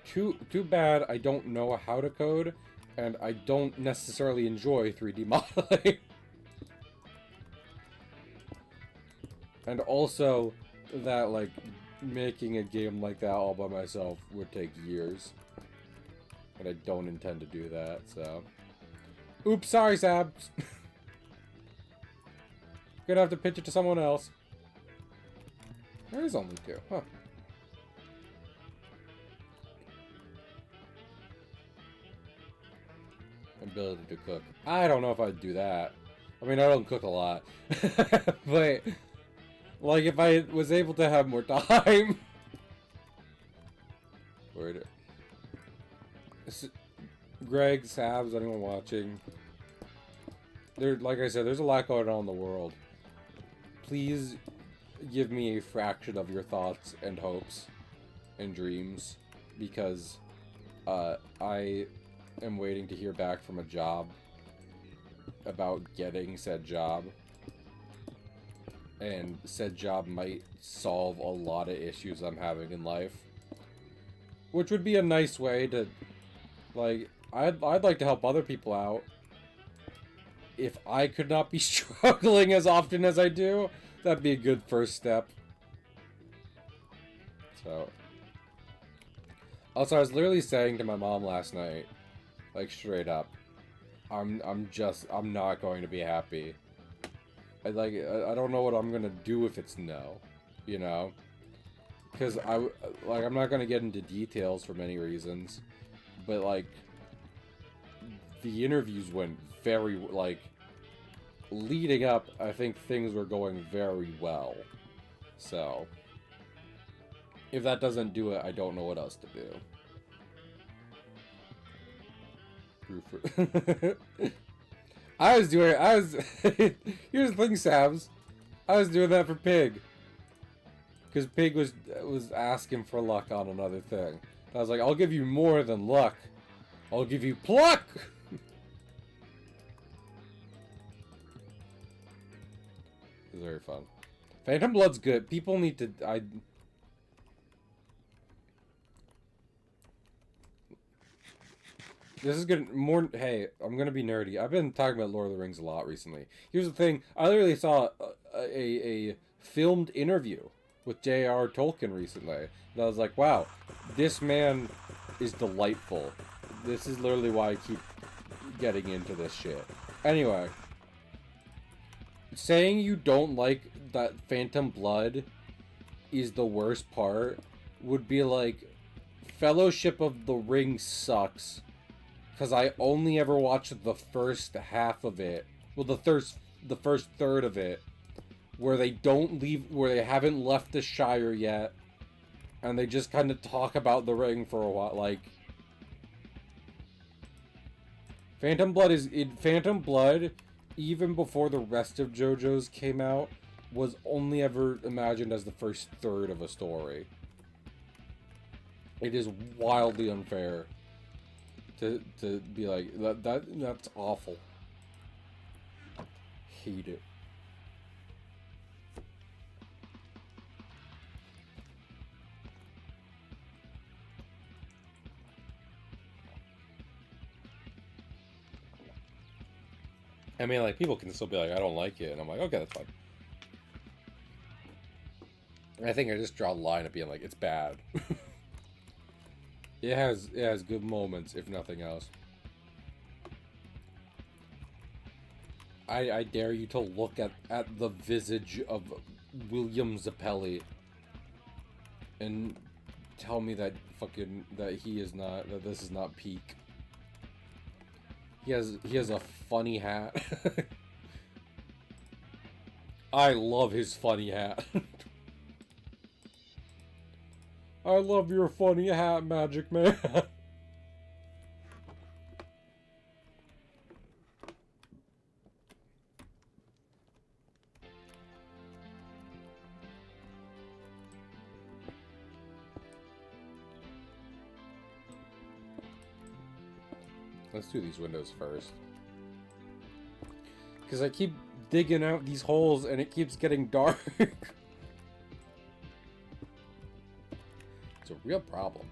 Too bad I don't know how to code, and I don't necessarily enjoy 3D modeling. And also, that, like, making a game like that all by myself would take years. And I don't intend to do that, so... Oops, sorry, Sabs. Gonna have to pitch it to someone else. There is only 2, huh? Ability to cook. I don't know if I'd do that. I mean, I don't cook a lot. But, like, if I was able to have more time... Word. Greg, Sabs, anyone watching? Like I said, there's a lot going on in the world. Please give me a fraction of your thoughts and hopes and dreams, because I am waiting to hear back from a job about getting said job, and said job might solve a lot of issues I'm having in life, which would be a nice way to, like, I'd like to help other people out. If I could not be struggling as often as I do, that'd be a good first step. So, also, I was literally saying to my mom last night, like, straight up, I'm not going to be happy. I don't know what I'm gonna do if it's no, you know? Because I'm not gonna get into details for many reasons, but, like, the interviews went very, like, leading up, I think things were going very well. So, if that doesn't do it, I don't know what else to do. Here's the thing, Sabs. I was doing that for Pig. Because Pig was asking for luck on another thing. I was like, I'll give you more than luck. I'll give you pluck! It was very fun. Phantom Blood's good. People need to... This is good. More... Hey, I'm gonna be nerdy. I've been talking about Lord of the Rings a lot recently. Here's the thing. I literally saw a filmed interview with J.R. Tolkien recently. And I was like, wow, this man is delightful. This is literally why I keep getting into this shit. Anyway. Saying you don't like that Phantom Blood is the worst part would be like, Fellowship of the Ring sucks. Because I only ever watched the first half of it. Well, the first third of it. Where they haven't left the Shire yet. And they just kind of talk about the ring for a while. Like, Phantom Blood, even before the rest of JoJo's came out, was only ever imagined as the first third of a story. It is wildly unfair to be like, that's awful. Hate it. I mean, like, people can still be like, I don't like it, and I'm like, okay, that's fine. I think I just draw a line at being like, it's bad. It has good moments, if nothing else. I dare you to look at the visage of William Zappelli and tell me that this is not peak. He has a funny hat. I love his funny hat. I love your funny hat, Magic Man. Let's do these windows first. Because I keep digging out these holes and it keeps getting dark. It's a real problem.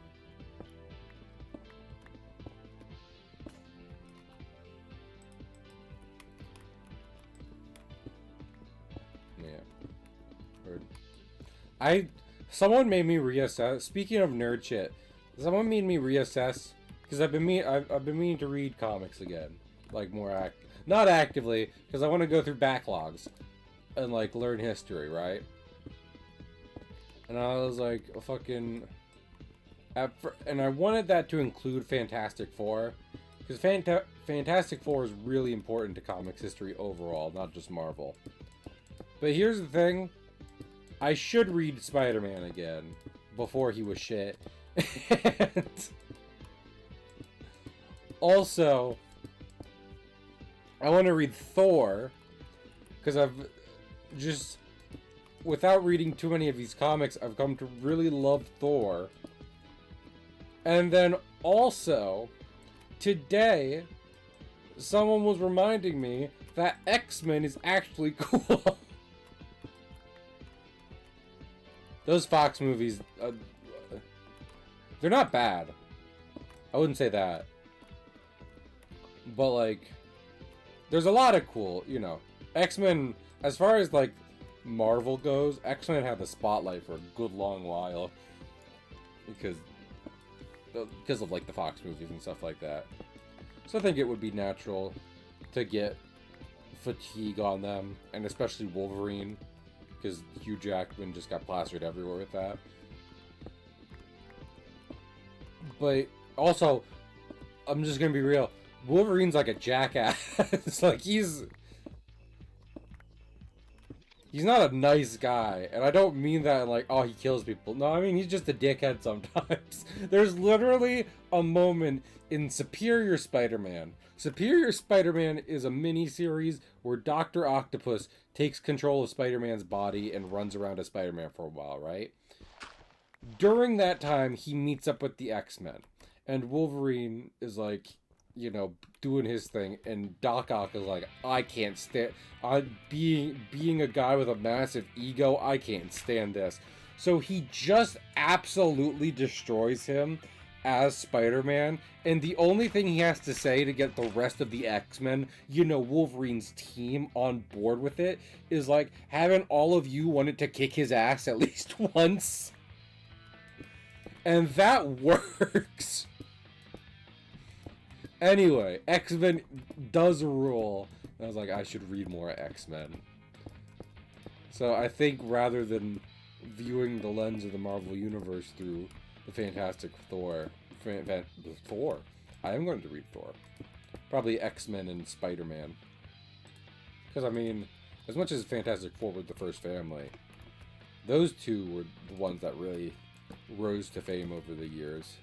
Yeah. Someone made me reassess. Speaking of nerd shit, someone made me reassess because I've been meaning to read comics again, like not actively, because I want to go through backlogs and like learn history, right? And I was like, fucking, and I wanted that to include Fantastic Four, because Fantastic Four is really important to comics history overall, not just Marvel. But here's the thing. I should read Spider-Man again before he was shit. And also, I want to read Thor because I've just, without reading too many of these comics, I've come to really love Thor. And then also, today, someone was reminding me that X-Men is actually cool. Those Fox movies, they're not bad. I wouldn't say that. But, like, there's a lot of cool, you know. X-Men, as far as, like, Marvel goes, X-Men had the spotlight for a good long while. Because of, like, the Fox movies and stuff like that. So I think it would be natural to get fatigue on them, and especially Wolverine. Because Hugh Jackman just got plastered everywhere with that. But also, I'm just gonna be real. Wolverine's like a jackass. It's like he's not a nice guy, and I don't mean that like, oh, he kills people. No, I mean he's just a dickhead sometimes. There's literally a moment in Superior Spider-Man. Superior Spider-Man is a mini-series where Dr. Octopus takes control of Spider-Man's body and runs around as Spider-Man for a while, right? During that time, he meets up with the X-Men, and Wolverine is like, you know, doing his thing, and Doc Ock is like, I can't stand, being a guy with a massive ego, I can't stand this. So he just absolutely destroys him as Spider-Man, and the only thing he has to say to get the rest of the X-Men, you know, Wolverine's team on board with it, is like, haven't all of you wanted to kick his ass at least once? And that works. Anyway, X-Men does rule. And I was like, I should read more X-Men. So I think rather than viewing the lens of the Marvel Universe through the Fantastic Thor, I am going to read Thor. Probably X-Men and Spider-Man. Because, I mean, as much as Fantastic Four were the first family, those two were the ones that really rose to fame over the years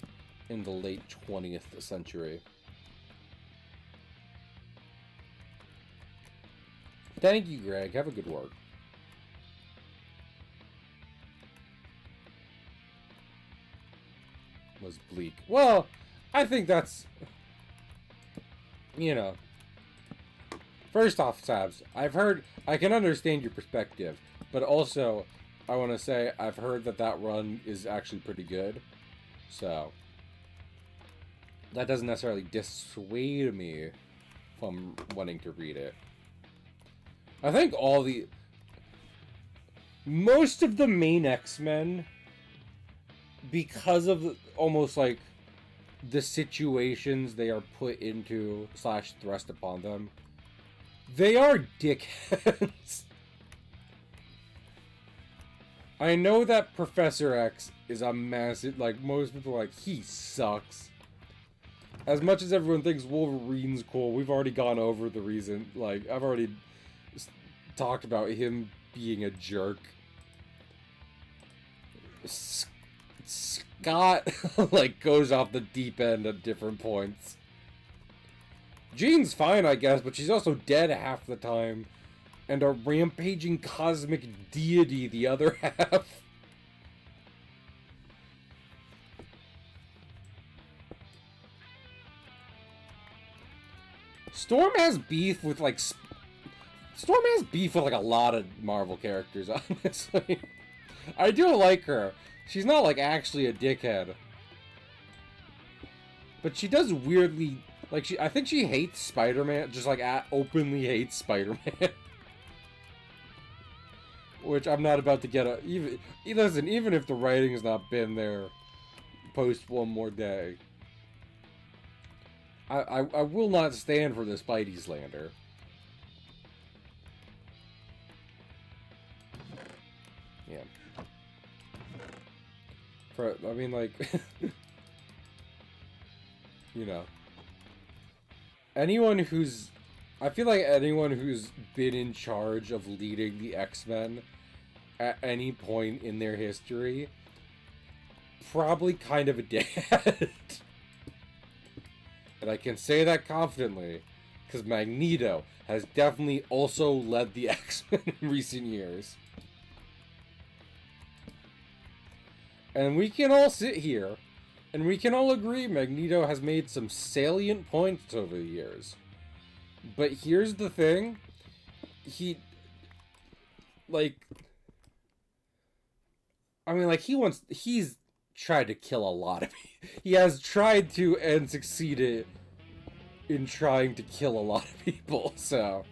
in the late 20th century. Thank you, Greg. Have a good work. Was bleak. Well, I think that's, you know, first off, Sabs, I can understand your perspective, but also, I want to say, I've heard that run is actually pretty good, so, that doesn't necessarily dissuade me from wanting to read it. I think most of the main X-Men, because of almost like the situations they are put into / thrust upon them, they are dickheads. I know that Professor X is a massive, like, most people are like, he sucks. As much as everyone thinks Wolverine's cool, we've already gone over the reason, like, I've already talked about him being a jerk. Scott, like, goes off the deep end at different points. Jean's fine, I guess, but she's also dead half the time. And a rampaging cosmic deity the other half. Storm has beef with, like, a lot of Marvel characters, honestly. I do like her. She's not, like, actually a dickhead. But she does weirdly, like, I think she hates Spider-Man, just, like, openly hates Spider-Man. Which I'm not about to get listen, even if the writing's not been there post One More Day. I will not stand for the Spidey slander. Yeah. I mean, like, you know, I feel like anyone who's been in charge of leading the X-Men at any point in their history, probably kind of a dickhead. And I can say that confidently, because Magneto has definitely also led the X-Men in recent years. And we can all sit here, and we can all agree Magneto has made some salient points over the years. But here's the thing, he's tried to kill a lot of people. He has tried to and succeeded in trying to kill a lot of people, so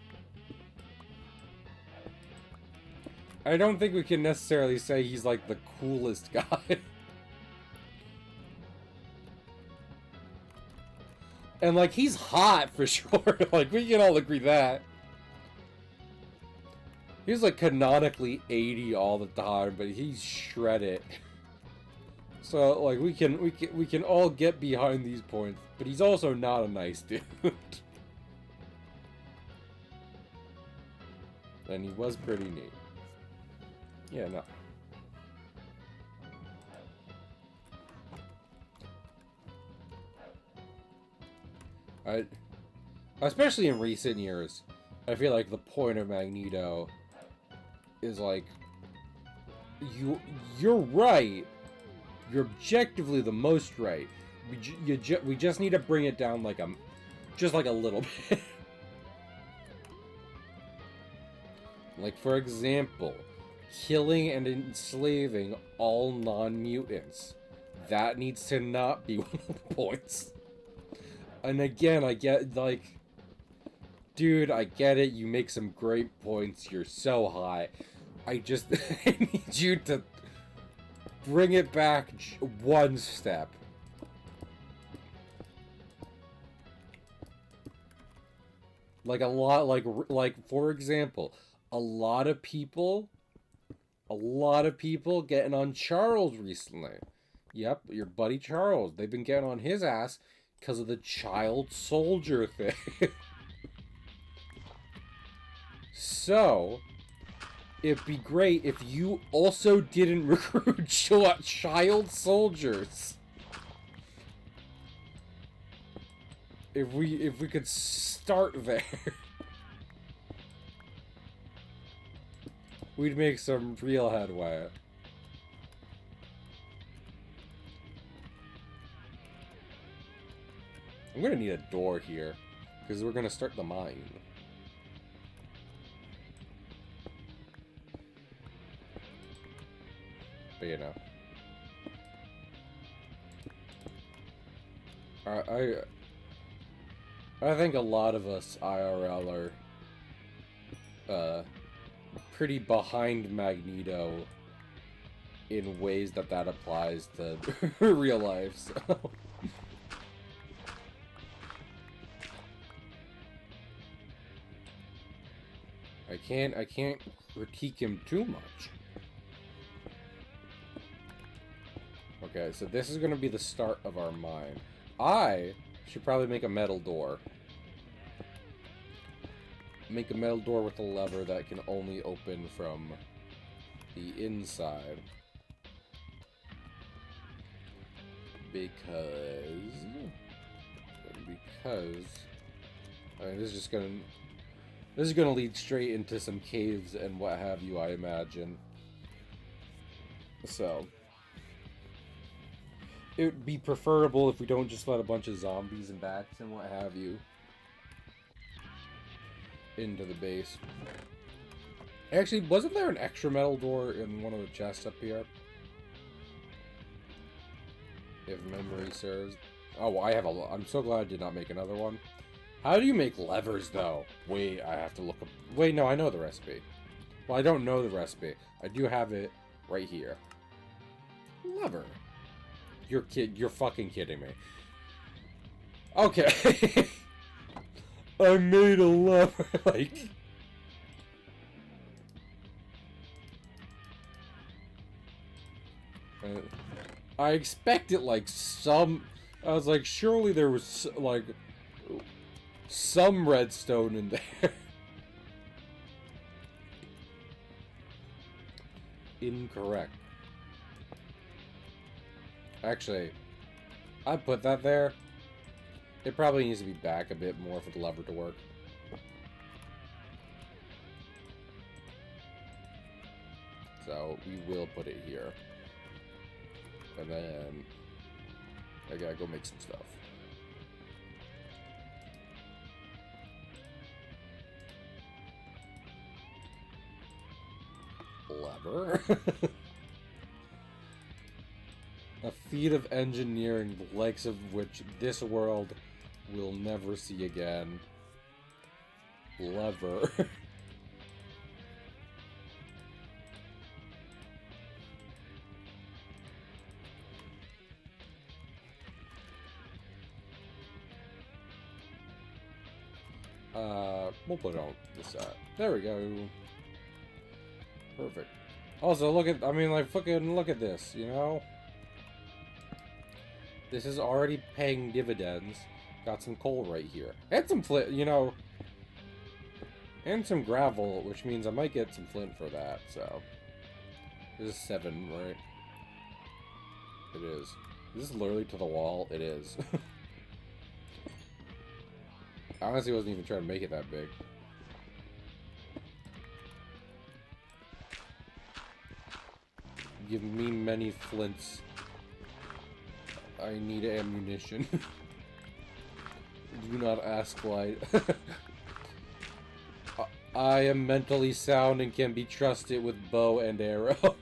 I don't think we can necessarily say he's, like, the coolest guy. And, like, he's hot for sure. Like, we can all agree that. He's, like, canonically 80 all the time, but he's shredded. So, like, we can all get behind these points, but he's also not a nice dude. And he was pretty neat. Yeah, no. Especially in recent years, I feel like the point of Magneto is, like, you're right. You're objectively the most right. We just need to bring it down, like, just like a little bit. Like, for example, killing and enslaving all non-mutants. That needs to not be one of the points. And again, I get, like, dude, I get it, you make some great points, you're so high. I just I need you to bring it back one step. Like, a lot, like, for example, a lot of people getting on Charles recently. Yep, your buddy Charles. They've been getting on his ass because of the child soldier thing. So, it'd be great if you also didn't recruit child soldiers. If we could start there, we'd make some real headway. I'm gonna need a door here, because we're gonna start the mine. But you know, I think a lot of us IRL are pretty behind Magneto in ways that applies to real life. So. I can't critique him too much. Okay, so this is going to be the start of our mine. I should probably make a metal door. Make a metal door with a lever that can only open from the inside. because I mean, this is gonna lead straight into some caves and what have you, I imagine. So it would be preferable if we don't just let a bunch of zombies and bats and what have you into the base. Actually, wasn't there an extra metal door in one of the chests up here? If memory serves. Oh, I'm so glad I did not make another one. How do you make levers, though? Wait, I have to look up. Wait, no, I know the recipe. Well, I don't know the recipe. I do have it right here. Lever. You're fucking kidding me. Okay. I made a lever, like... I expected, like, some... I was like, surely there was, like, some redstone in there. Incorrect. Actually, I put that there. It probably needs to be back a bit more for the lever to work. So, we will put it here. And then I gotta go make some stuff. Lever. A feat of engineering the likes of which this world will never see again. Lever. We'll put it on this side. There we go. Perfect. Also, look at, I mean, like, fucking look at this, you know? This is already paying dividends. Got some coal right here. And some flint, you know. And some gravel, which means I might get some flint for that, so. This is 7, right? It is. Is this literally to the wall? It is. I honestly wasn't even trying to make it that big. Give me many flints. I need ammunition. Do not ask why. I am mentally sound and can be trusted with bow and arrow.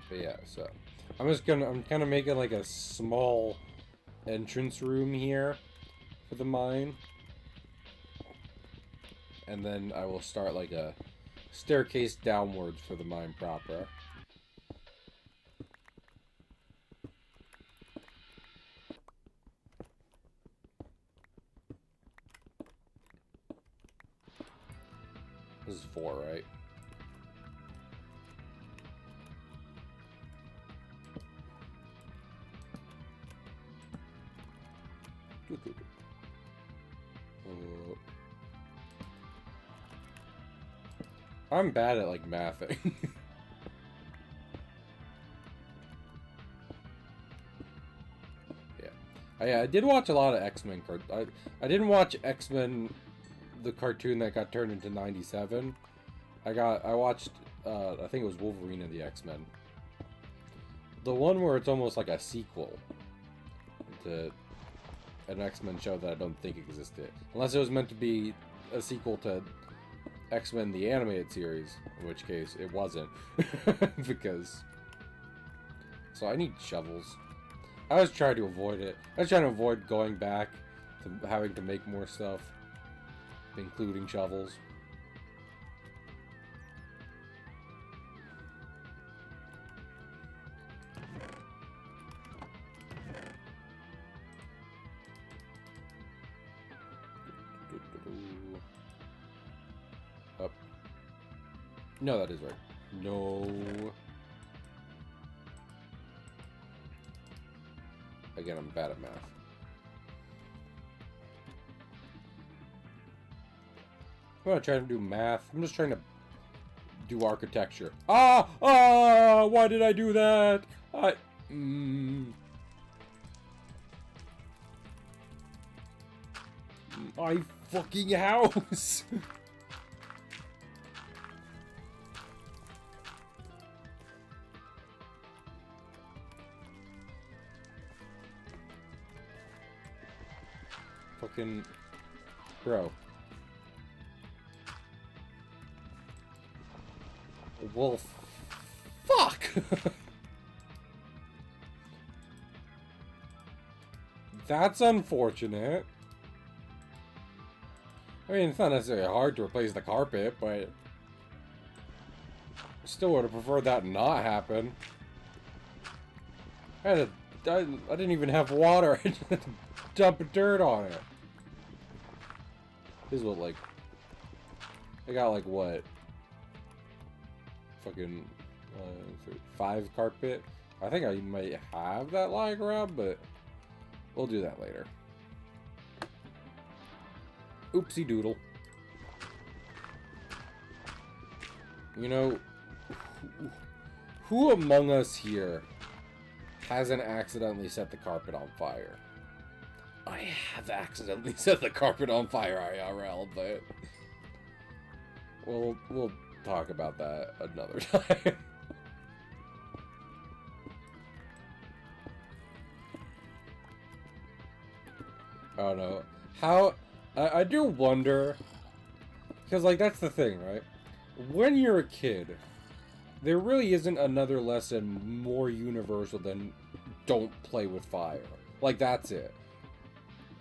But yeah, so I'm kind of making like a small entrance room here for the mine, and then I will start like a staircase downwards for the mine proper. This is 4, right? I'm bad at, like, mathing. Yeah. I did watch a lot of X-Men. I didn't watch X-Men, the cartoon that got turned into 97. I watched, I think it was Wolverine and the X-Men. The one where it's almost like a sequel to an X-Men show that I don't think existed. Unless it was meant to be a sequel to X-Men the animated series, in which case it wasn't. Because... So I need shovels. I was trying to avoid it. I was trying to avoid going back to having to make more stuff, including shovels. Up. No, that is right. No. Again, I'm bad at math. I'm not trying to do math. I'm just trying to do architecture. Ah! Ah! Why did I do that? My fucking house! Fucking... Bro. Well, fuck! That's unfortunate. I mean, it's not necessarily hard to replace the carpet, but... Still would have preferred that not happen. I didn't even have water. I just had to dump dirt on it. This is what, like... I got, like, what? Fucking... 5 carpet? I think I might have that lying around, but... We'll do that later. Oopsie doodle. You know... Who among us here hasn't accidentally set the carpet on fire? I have accidentally set the carpet on fire IRL, but we'll talk about that another time. I don't know. How I do wonder, because like that's the thing, right? When you're a kid, there really isn't another lesson more universal than don't play with fire. Like, that's it.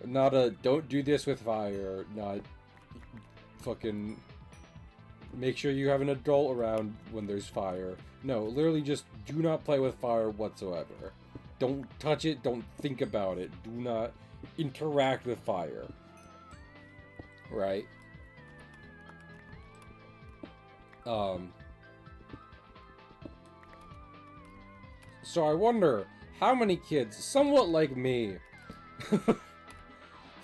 Not a don't do this with fire, not fucking make sure you have an adult around when there's fire. No, literally just do not play with fire whatsoever. Don't touch it, don't think about it. Do not interact with fire. Right? So I wonder how many kids, somewhat like me,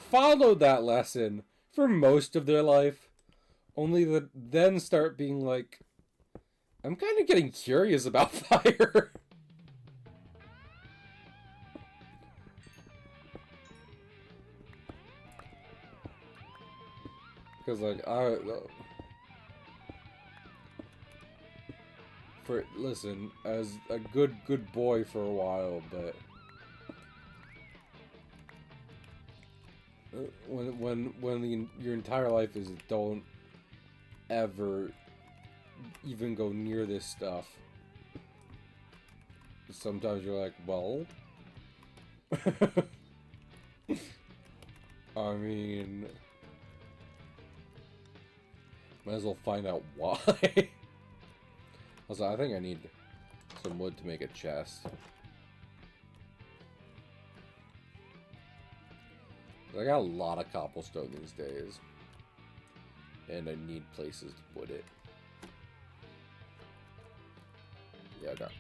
followed that lesson for most of their life, only to then start being like, I'm kind of getting curious about fire. Because, like, listen, as a good boy for a while, but your entire life is don't ever even go near this stuff. Sometimes you're like, well, I mean, might as well find out why. Also, I think I need some wood to make a chest. I got a lot of cobblestone these days. And I need places to put it. Yeah, I got.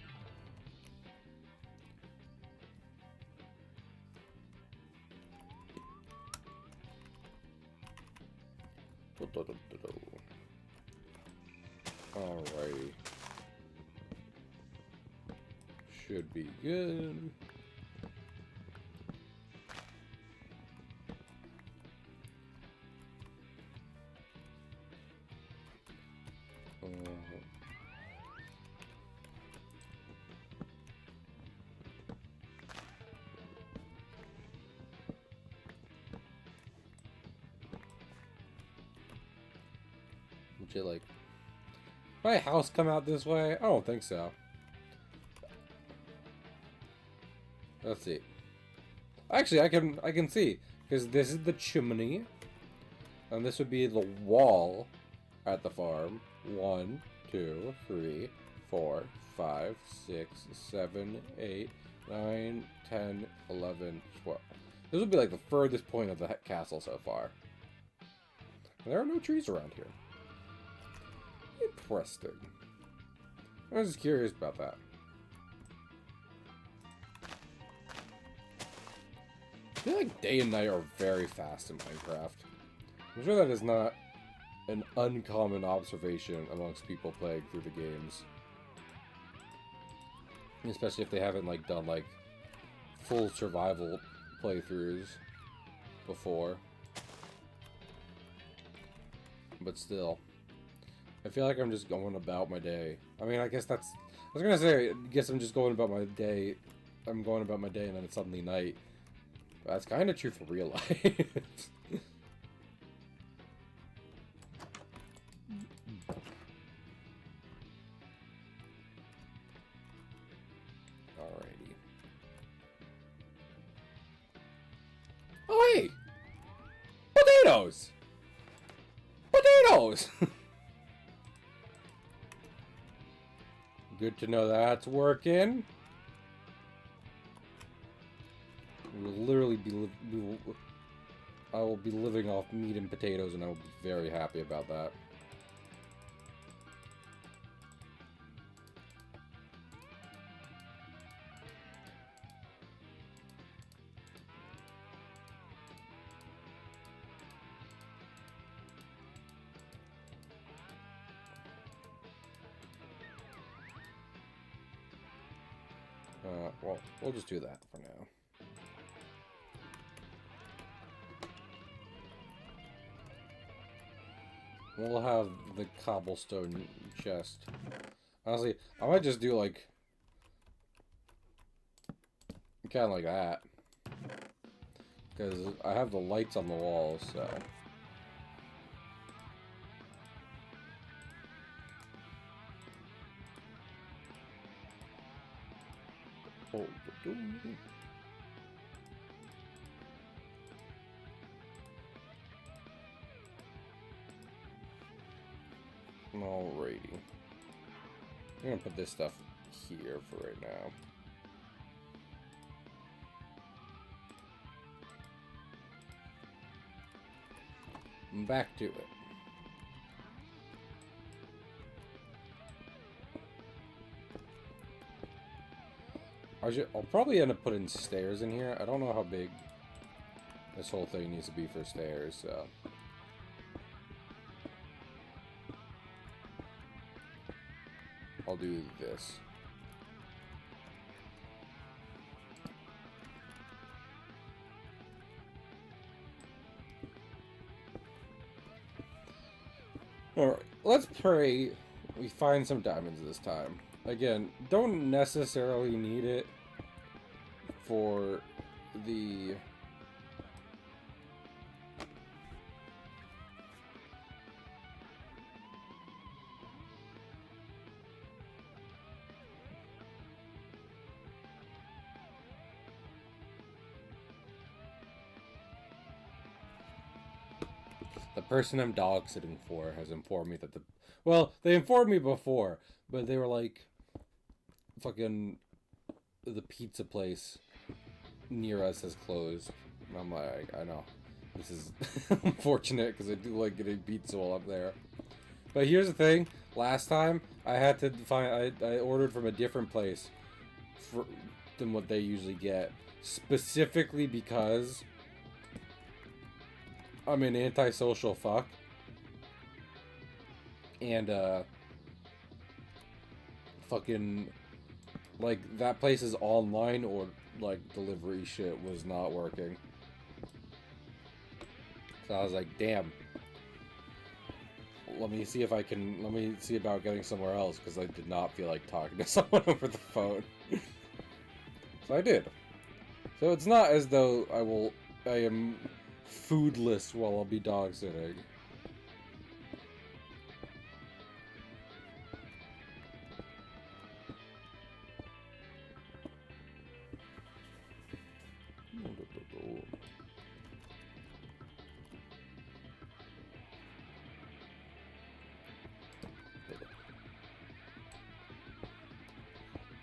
Alrighty. Should be good. Would you like my house come out this way? I don't think so. Let's see. Actually, I can see, because this is the chimney, and this would be the wall at the farm. 1, 2, 3, 4, 5, 6, 7, 8, 9, 10, 11, 12. This would be like the furthest point of the castle so far. And there are no trees around here. Interesting. I was just curious about that. I feel like day and night are very fast in Minecraft. I'm sure that is not an uncommon observation amongst people playing through the games. Especially if they haven't, like, done, like, full survival playthroughs before. But still, I feel like I'm just going about my day. I mean, I guess that's... I was gonna say, I guess I'm just going about my day. I'm going about my day and then it's suddenly night. But that's kind of true for real life. Alrighty. Oh, hey! Potatoes! Potatoes! Good to know that's working. We will literally be... I will be living off meat and potatoes, and I will be very happy about that. Well, we'll just do that for now. We'll have the cobblestone chest. Honestly, I might just do, like, kind of like that. Because I have the lights on the walls, so... Hold the door. Alrighty. I'm gonna put this stuff here for right now. Back to it. I'll probably end up putting stairs in here. I don't know how big this whole thing needs to be for stairs, so... I'll do this. Alright, let's pray we find some diamonds this time. Again, don't necessarily need it for the... The person I'm dog sitting for has informed me that the... Well, they informed me before, but they were like... Fucking... The pizza place near us has closed. And I'm like, I know. This is unfortunate, because I do like getting pizza while I'm there. But here's the thing. Last time, I had to find... I ordered from a different place than what they usually get. Specifically because... I'm an antisocial fuck. And, fucking, like, that place's online or, like, delivery shit was not working. So I was like, damn. Let me see about getting somewhere else, because I did not feel like talking to someone over the phone. So I did. So it's not as though I am foodless while I'll be dog sitting.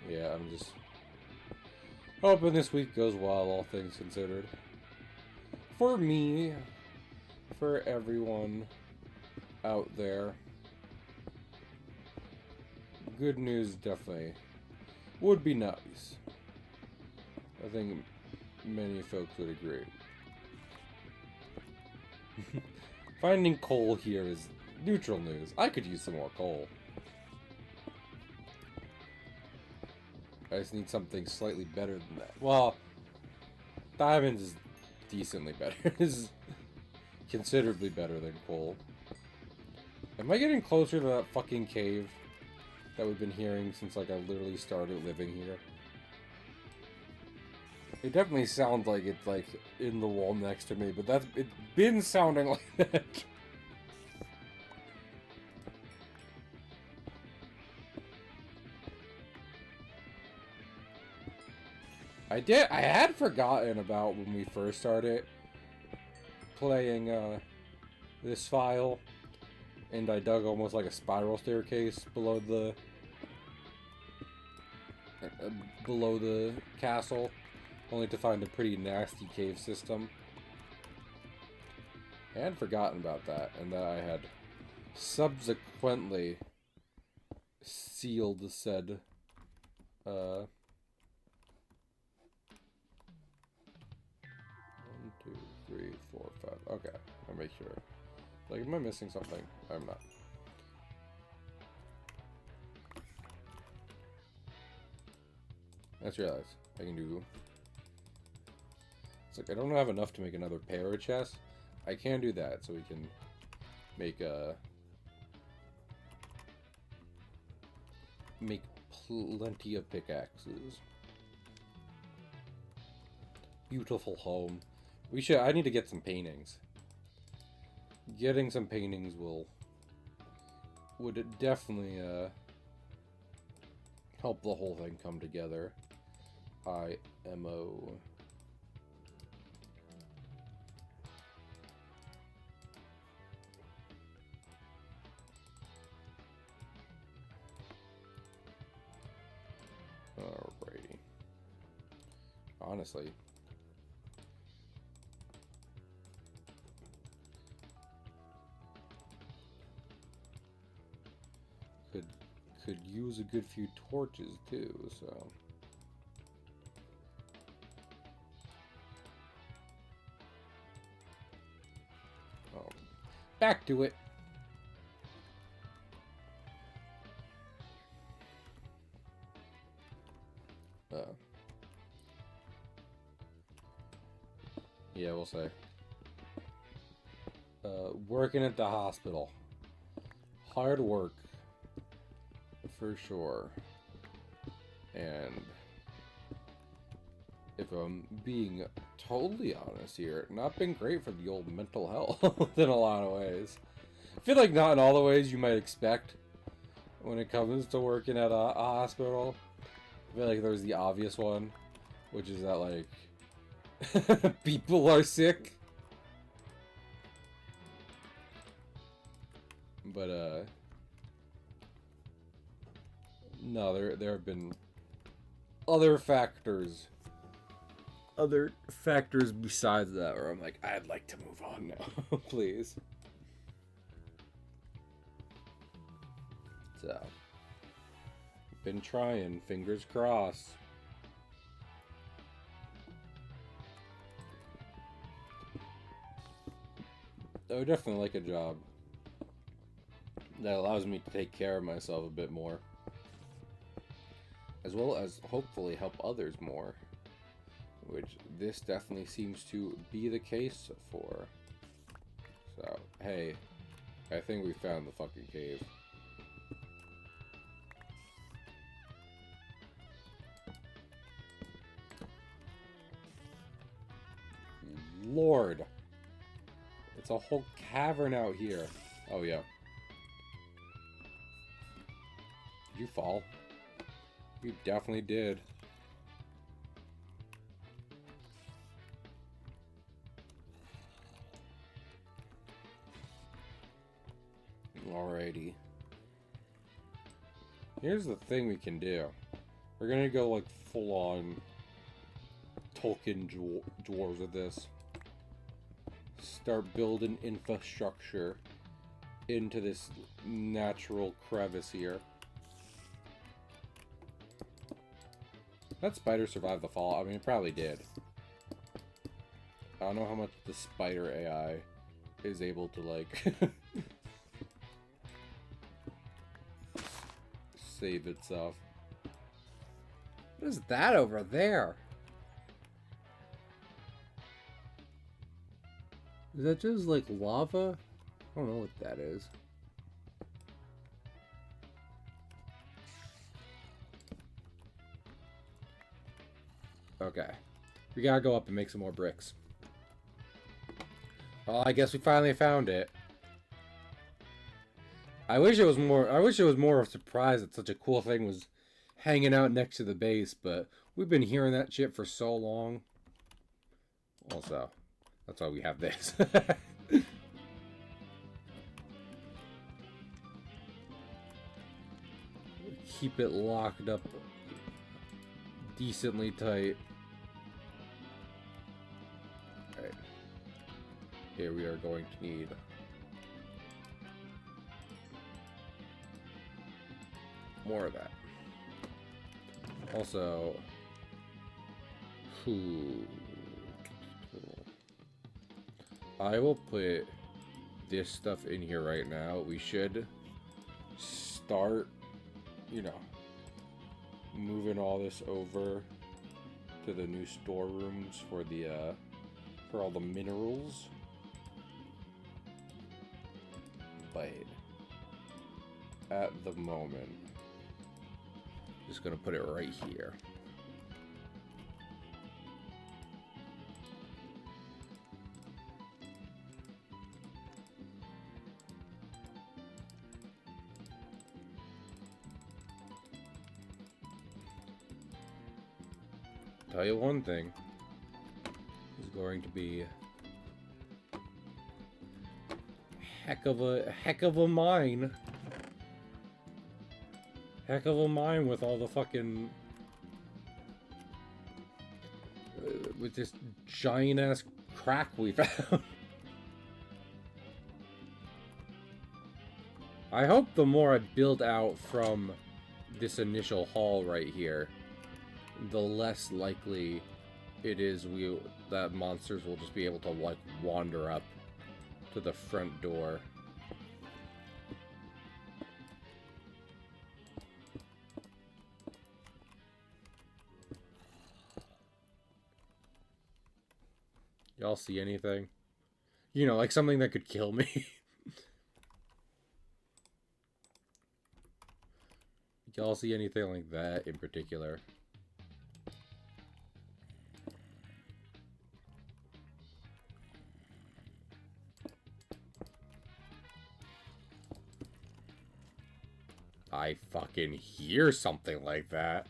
Yeah, I'm just hoping this week goes well, all things considered. For me, for everyone out there, good news definitely would be nice. I think many folks would agree. Finding coal here is neutral news. I could use some more coal. I just need something slightly better than that. Well, diamonds is decently better. Is considerably better than coal. Am I getting closer to that fucking cave that we've been hearing since, like, I literally started living here? It definitely sounds like it's, like, in the wall next to me, but it's been sounding like that. I had forgotten about when we first started playing, this file, and I dug almost like a spiral staircase below the castle, only to find a pretty nasty cave system. I had forgotten about that, and that I had subsequently sealed said, 1, 2, 3, 4, 5. Okay, I'll make sure. Like, am I missing something? I'm not. I just realized I can do. It's like I don't have enough to make another pair of chests. I can do that, so we can make plenty of pickaxes. Beautiful home. I need to get some paintings. Getting some paintings would definitely help the whole thing come together. IMO. Alrighty. Honestly. Could use a good few torches too, so. Oh. Back to it. Yeah, we'll say. Working at the hospital. Hard work. For sure. And if I'm being totally honest here, not been great for the old mental health in a lot of ways. I feel like not in all the ways you might expect when it comes to working at a hospital. I feel like there's the obvious one, which is that, like, people are sick. But, no, there have been other factors. Other factors besides that where I'm like, I'd like to move on now, please. So, been trying, fingers crossed. I would definitely like a job that allows me to take care of myself a bit more, as well as hopefully help others more, which this definitely seems to be the case for. So, hey, I think we found the fucking cave. Lord. It's a whole cavern out here. Oh, yeah. Did you fall? You definitely did. Alrighty. Here's the thing we can do. We're gonna go, like, full-on Tolkien dwarves with this. Start building infrastructure into this natural crevice here. That spider survived the fall. I mean, it probably did. I don't know how much the spider AI is able to, like, save itself. What is that over there? Is that just like lava? I don't know what that is. Okay. We gotta go up and make some more bricks. Well, I guess we finally found it. I wish it was more of a surprise that such a cool thing was hanging out next to the base, but we've been hearing that shit for so long. Also, that's why we have this. Keep it locked up decently tight. Alright. Here we are going to need more of that. Also, I will put this stuff in here right now. We should start, you know, moving all this over to the new storerooms for the for all the minerals. But at the moment, just gonna put it right here. Tell you one thing, is going to be heck of a mine. Heck of a mine with all the fucking with this giant ass crack we found. I hope the more I build out from this initial hall right here, the less likely it is that monsters will just be able to like wander up to the front door. Y'all see anything? You know, like something that could kill me. Y'all see anything like that in particular? I fucking hear something like that.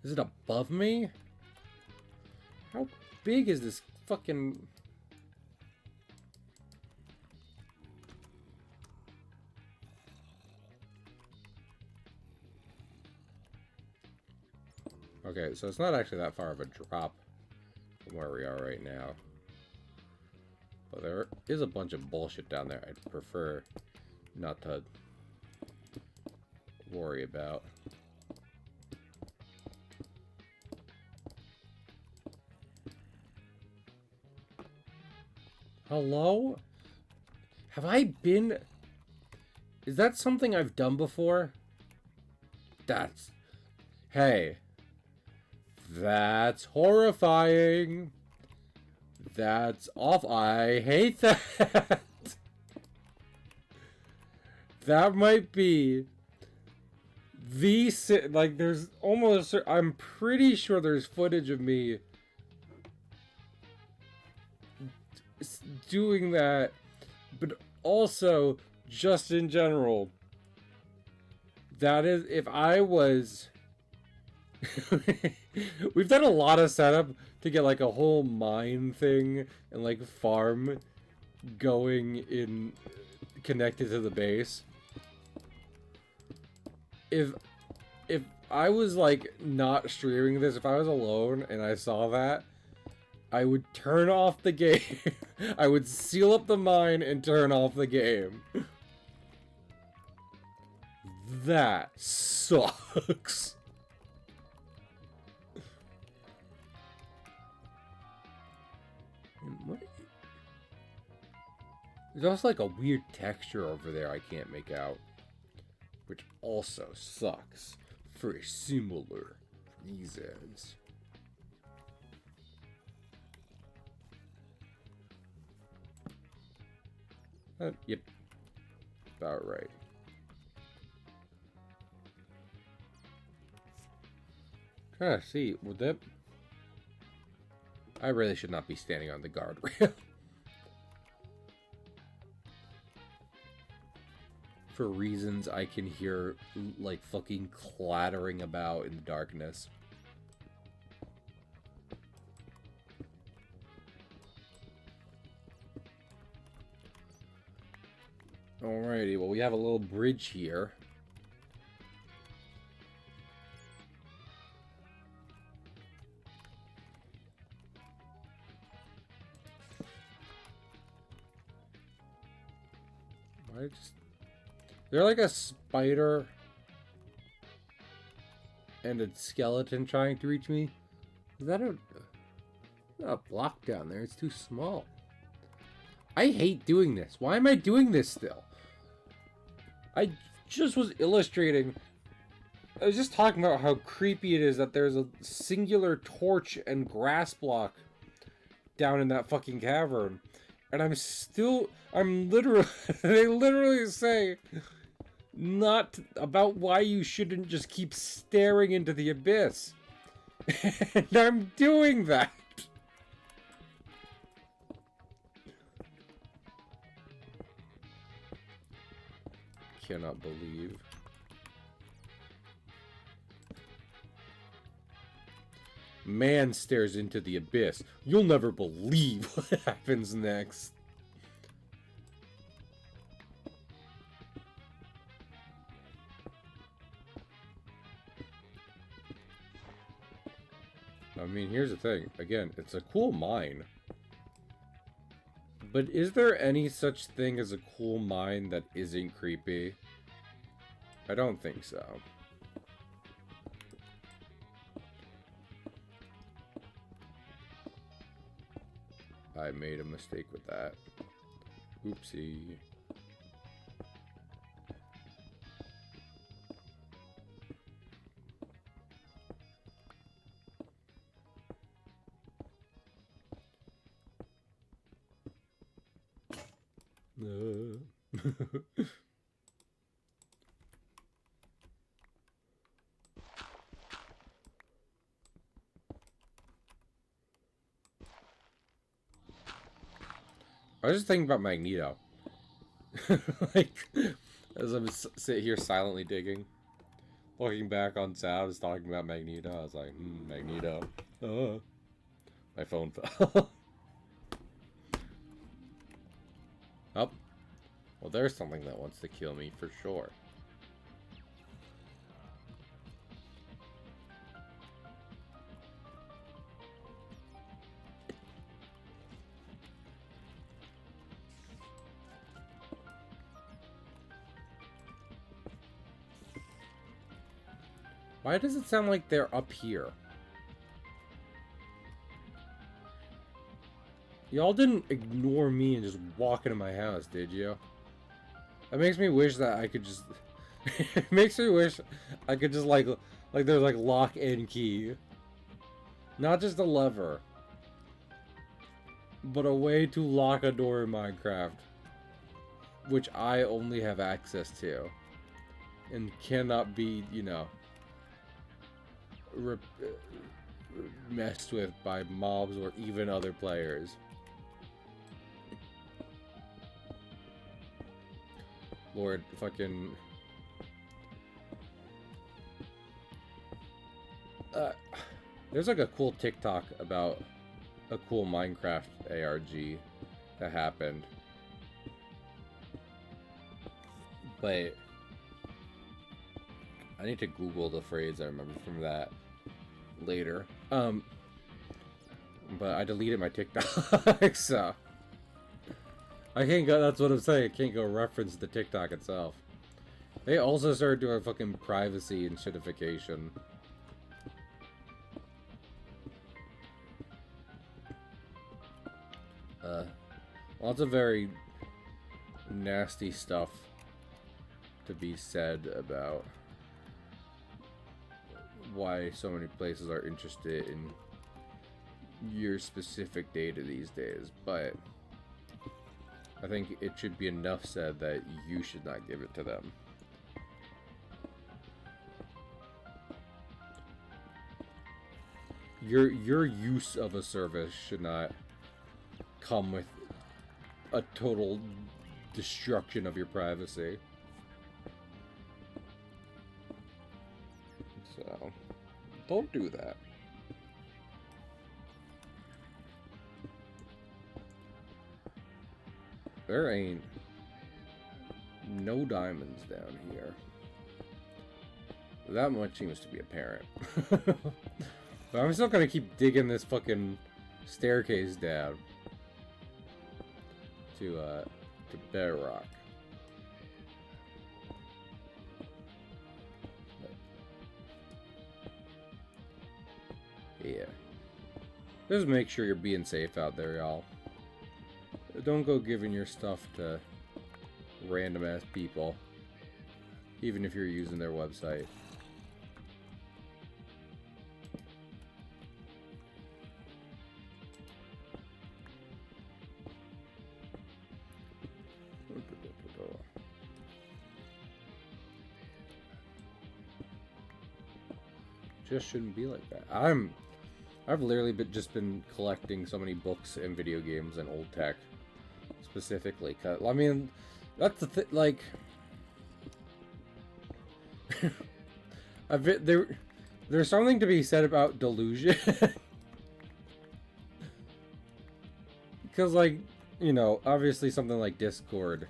Is it above me? How big is this fucking... Okay, so it's not actually that far of a drop from where we are right now. But there is a bunch of bullshit down there I'd prefer not to worry about. Hello? Have I been... Is that something I've done before? That's... Hey. That's horrifying. That's awful. I hate that. That might be the... Like, there's almost... I'm pretty sure there's footage of me doing that, but also just in general, that is, if I was we've done a lot of setup to get like a whole mine thing and like farm going in connected to the base. If I was like not streaming this, if I was alone and I saw that, I would turn off the game. I would seal up the mine and turn off the game. That sucks. What? There's also like a weird texture over there I can't make out, which also sucks for similar reasons. Yep, about right. Trying to see, would that... I really should not be standing on the guardrail. For reasons I can hear, like, fucking clattering about in the darkness. Alrighty, well, we have a little bridge here. Why just... Is there like a spider and a skeleton trying to reach me? Is that a block down there? It's too small. I hate doing this. Why am I doing this still? I just was illustrating. I was just talking about how creepy it is that there's a singular torch and grass block down in that fucking cavern. And I'm literally, they literally say not about why you shouldn't just keep staring into the abyss. And I'm doing that. Cannot believe. Man stares into the abyss. You'll never believe what happens next. I mean, here's the thing. Again, it's a cool mine. But is there any such thing as a cool mine that isn't creepy? I don't think so. I made a mistake with that. Oopsie. I was just thinking about Magneto. Like, as I'm sitting here silently digging, looking back on Savs talking about Magneto, I was like, Magneto. My phone fell. Oh. Well, there's something that wants to kill me for sure. Why does it sound like they're up here? Y'all didn't ignore me and just walk into my house, did you? That makes me wish that I could just... It makes me wish I could just, like there's, like, lock and key. Not just a lever. But a way to lock a door in Minecraft. Which I only have access to. And cannot be, you know... messed with by mobs or even other players. Lord, fucking... there's like a cool TikTok about a cool Minecraft ARG that happened. But I need to Google the phrase I remember from that later. But I deleted my TikTok, so I can't go. That's what I'm saying. I can't go reference the TikTok itself. They also started doing fucking privacy and shitification. Lots of very nasty stuff to be said about why so many places are interested in your specific data these days, but I think it should be enough said that you should not give it to them. Your use of a service should not come with a total destruction of your privacy. So, don't do that. There ain't no diamonds down here. That much seems to be apparent. But I'm still gonna keep digging this fucking staircase down to bedrock. Yeah. Just make sure you're being safe out there, y'all. Don't go giving your stuff to random ass people, even if you're using their website. Just shouldn't be like that. I've literally just been collecting so many books and video games and old tech, specifically. Cause, I mean, that's the thing. Like, there's something to be said about delusion, because, like, you know, obviously something like Discord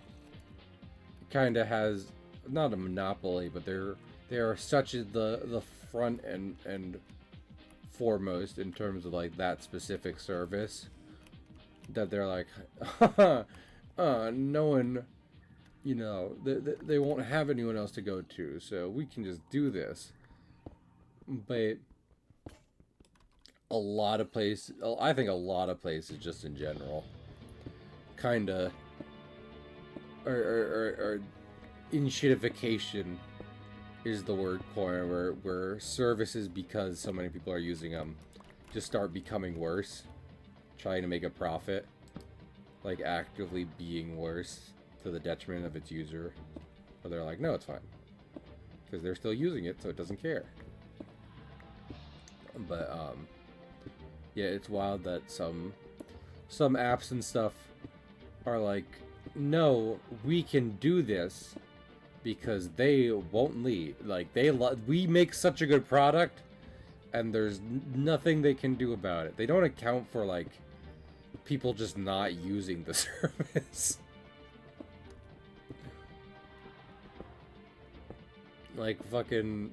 kind of has not a monopoly, but they are such the front and foremost in terms of like that specific service that they're like, no one, you know, they won't have anyone else to go to, so we can just do this. But a lot of places, I think a lot of places just in general, kind of are in shitification is the word coin, where services, because so many people are using them, just start becoming worse, trying to make a profit, like actively being worse to the detriment of its user. But they're like, no, it's fine, because they're still using it, so it doesn't care. But yeah, it's wild that some apps and stuff are like, no, we can do this because they won't leave. Like, we make such a good product, and there's nothing they can do about it. They don't account for, like, people just not using the service. Like, fucking...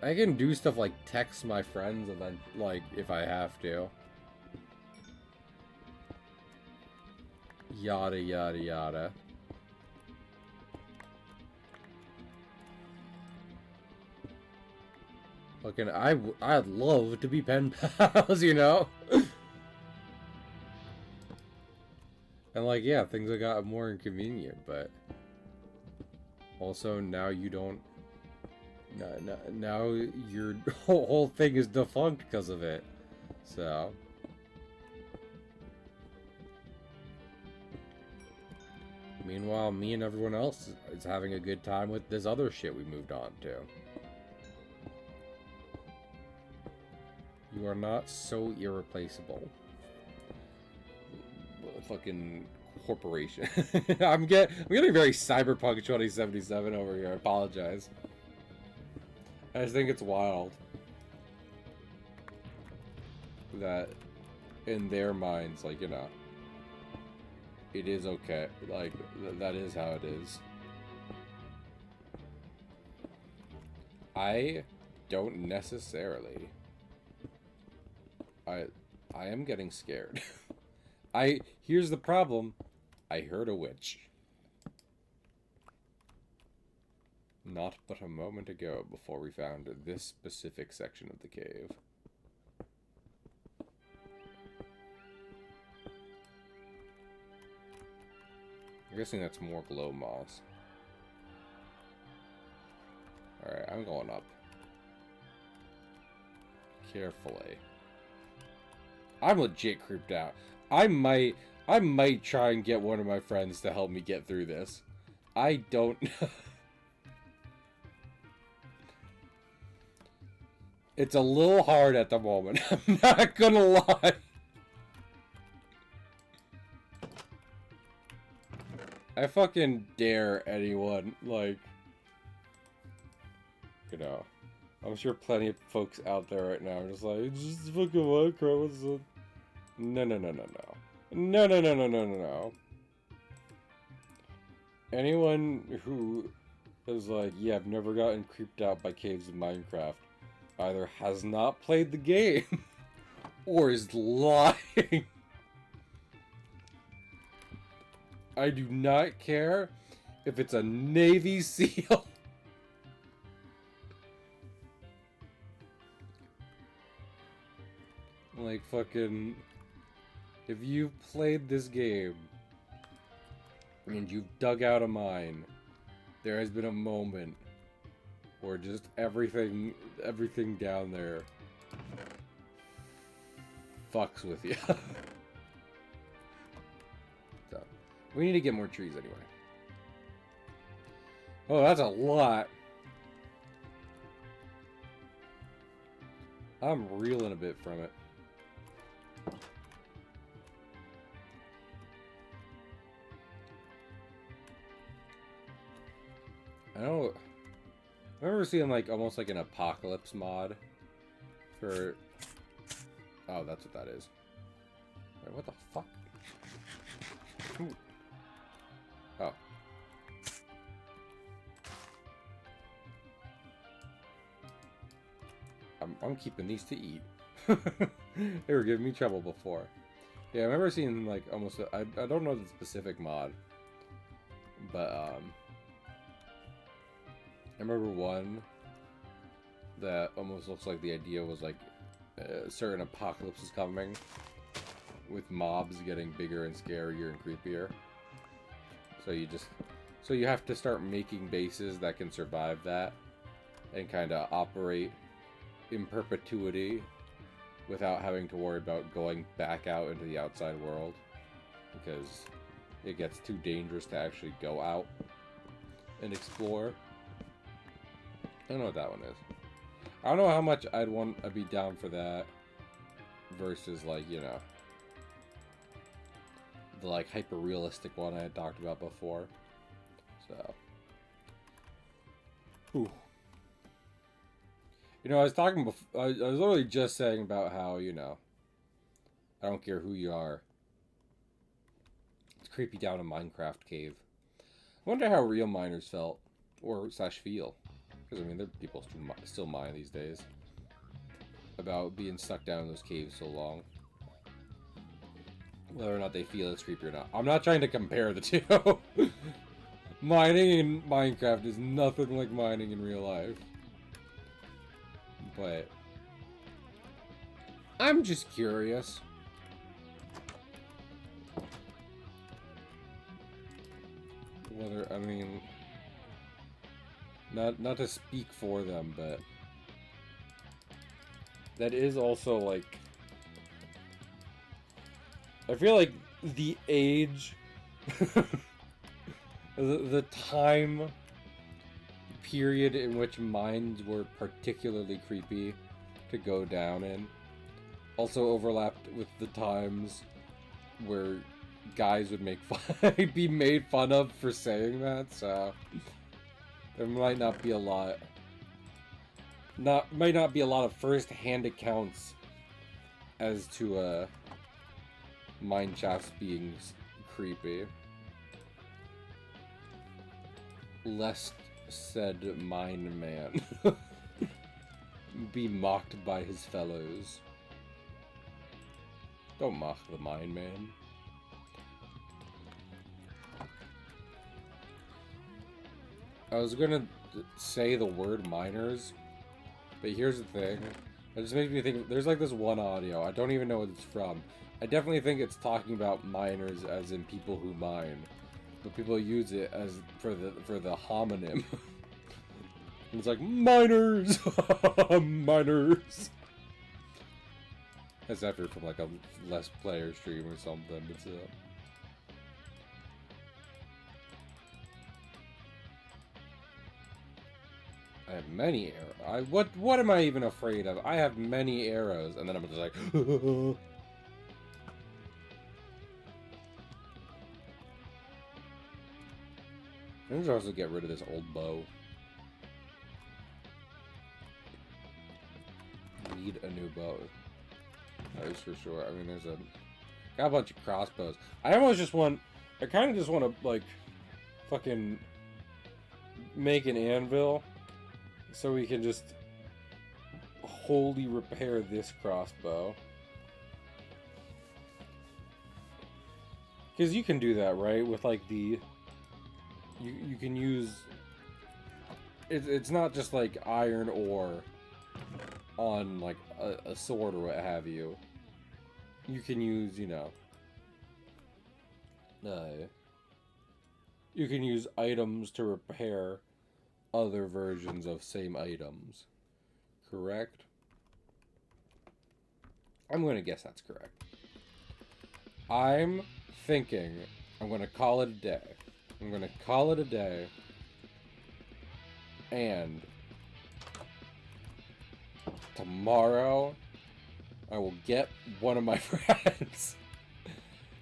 I can do stuff like text my friends and then, like, if I have to. Yada, yada, yada. Fucking, I'd love to be pen pals, you know? And, like, yeah, things have gotten more inconvenient, but... Also, now you don't... Now your whole thing is defunct because of it. So... Meanwhile, me and everyone else is having a good time with this other shit we moved on to. You are not so irreplaceable. Fucking corporation. I'm getting very Cyberpunk 2077 over here. I apologize. I just think it's wild that in their minds, like, you know, it is okay. Like, that is how it is. I don't necessarily. I am getting scared. Here's the problem. I heard a witch. Not but a moment ago before we found this specific section of the cave. I'm guessing that's more glow moss. Alright, I'm going up. Carefully. I'm legit creeped out. I might try and get one of my friends to help me get through this. I don't know. It's a little hard at the moment. I'm not gonna lie. I fucking dare anyone, like, you know, I'm sure plenty of folks out there right now are just like, it's just fucking Minecraft, what's up? No, no, no, no, no. No, no, no, no, no, no, no. Anyone who is like, yeah, I've never gotten creeped out by caves in Minecraft, either has not played the game, or is lying. I do not care if it's a Navy SEAL. Like, fucking, if you've played this game and you've dug out a mine, there has been a moment where just everything down there fucks with you. So, we need to get more trees anyway. Oh, that's a lot. I'm reeling a bit from it. I remember seeing like almost like an apocalypse mod for. Oh, that's what that is. Wait, what the fuck? Ooh. Oh. I'm keeping these to eat. They were giving me trouble before. Yeah, I remember seeing like almost. I don't know the specific mod, but I remember one that almost looks like the idea was like a certain apocalypse is coming, with mobs getting bigger and scarier and creepier. So you have to start making bases that can survive that, and kind of operate in perpetuity without having to worry about going back out into the outside world, because it gets too dangerous to actually go out and explore. I don't know what that one is. I don't know how much I'd be down for that versus, like, you know, the like hyper realistic one I had talked about before. So, whew. You know, I was talking before. I was literally just saying about how, you know, I don't care who you are. It's creepy down a Minecraft cave. I wonder how real miners felt or slash feel. Because, I mean, there are people still mine these days. About being stuck down in those caves so long. Whether or not they feel it's creepy or not. I'm not trying to compare the two. Mining in Minecraft is nothing like mining in real life. But I'm just curious. Whether, I mean... Not to speak for them, but that is also like, I feel like the age, the time period in which mines were particularly creepy to go down in also overlapped with the times where guys would be made fun of for saying that, so there might not be a lot. Might not be a lot of first-hand accounts as to mine shafts being creepy. Lest said mine man be mocked by his fellows. Don't mock the mine man. I was gonna say the word miners, but here's the thing. It just makes me think, there's like this one audio, I don't even know what it's from. I definitely think it's talking about miners as in people who mine. but people use it as for the homonym. And it's like miners, miners. That's after from like a less player stream or something. It's I have many arrows. What am I even afraid of? I have many arrows, and then I'm just like. I should also get rid of this old bow. Need a new bow. That is for sure. I mean, got a bunch of crossbows. I kind of just want to like fucking make an anvil so we can just wholly repair this crossbow. Because you can do that, right? With like the you can use it's not just like iron ore on like a sword or what have you. You can use, you know, you can use items to repair other versions of same items. Correct? I'm going to guess that's correct. I'm thinking I'm going to call it a day. I'm going to call it a day. And tomorrow I will get one of my friends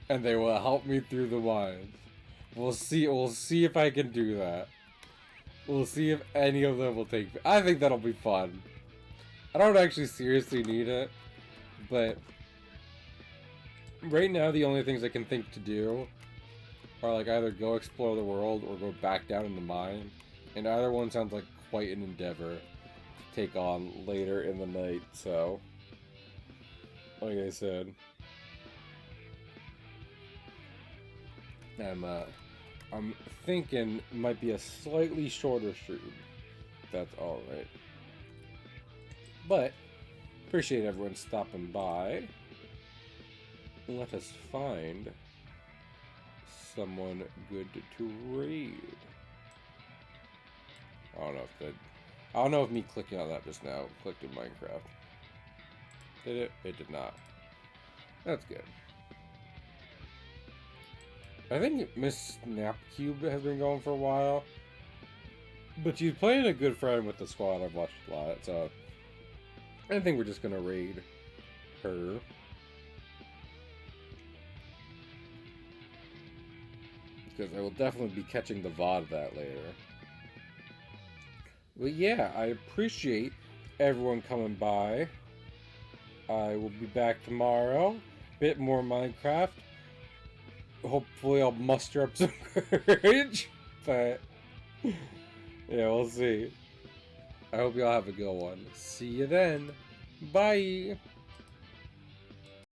and they will help me through the mines. We'll see if I can do that. We'll see if any of them will take me. I think that'll be fun. I don't actually seriously need it, but right now the only things I can think to do are like either go explore the world or go back down in the mine, and either one sounds like quite an endeavor to take on later in the night. So like I said, I'm thinking it might be a slightly shorter stream. That's alright. But appreciate everyone stopping by. Let us find someone good to raid. I don't know if me clicking on that just now clicked in Minecraft. Did it? It did not. That's good. I think Miss Snapcube has been going for a while. But she's playing a good friend with the squad I've watched a lot, so I think we're just gonna raid her. Because I will definitely be catching the VOD of that later. But yeah, I appreciate everyone coming by. I will be back tomorrow. Bit more Minecraft. Hopefully I'll muster up some courage. But yeah, we'll see. I hope y'all have a good one. See you then. Bye.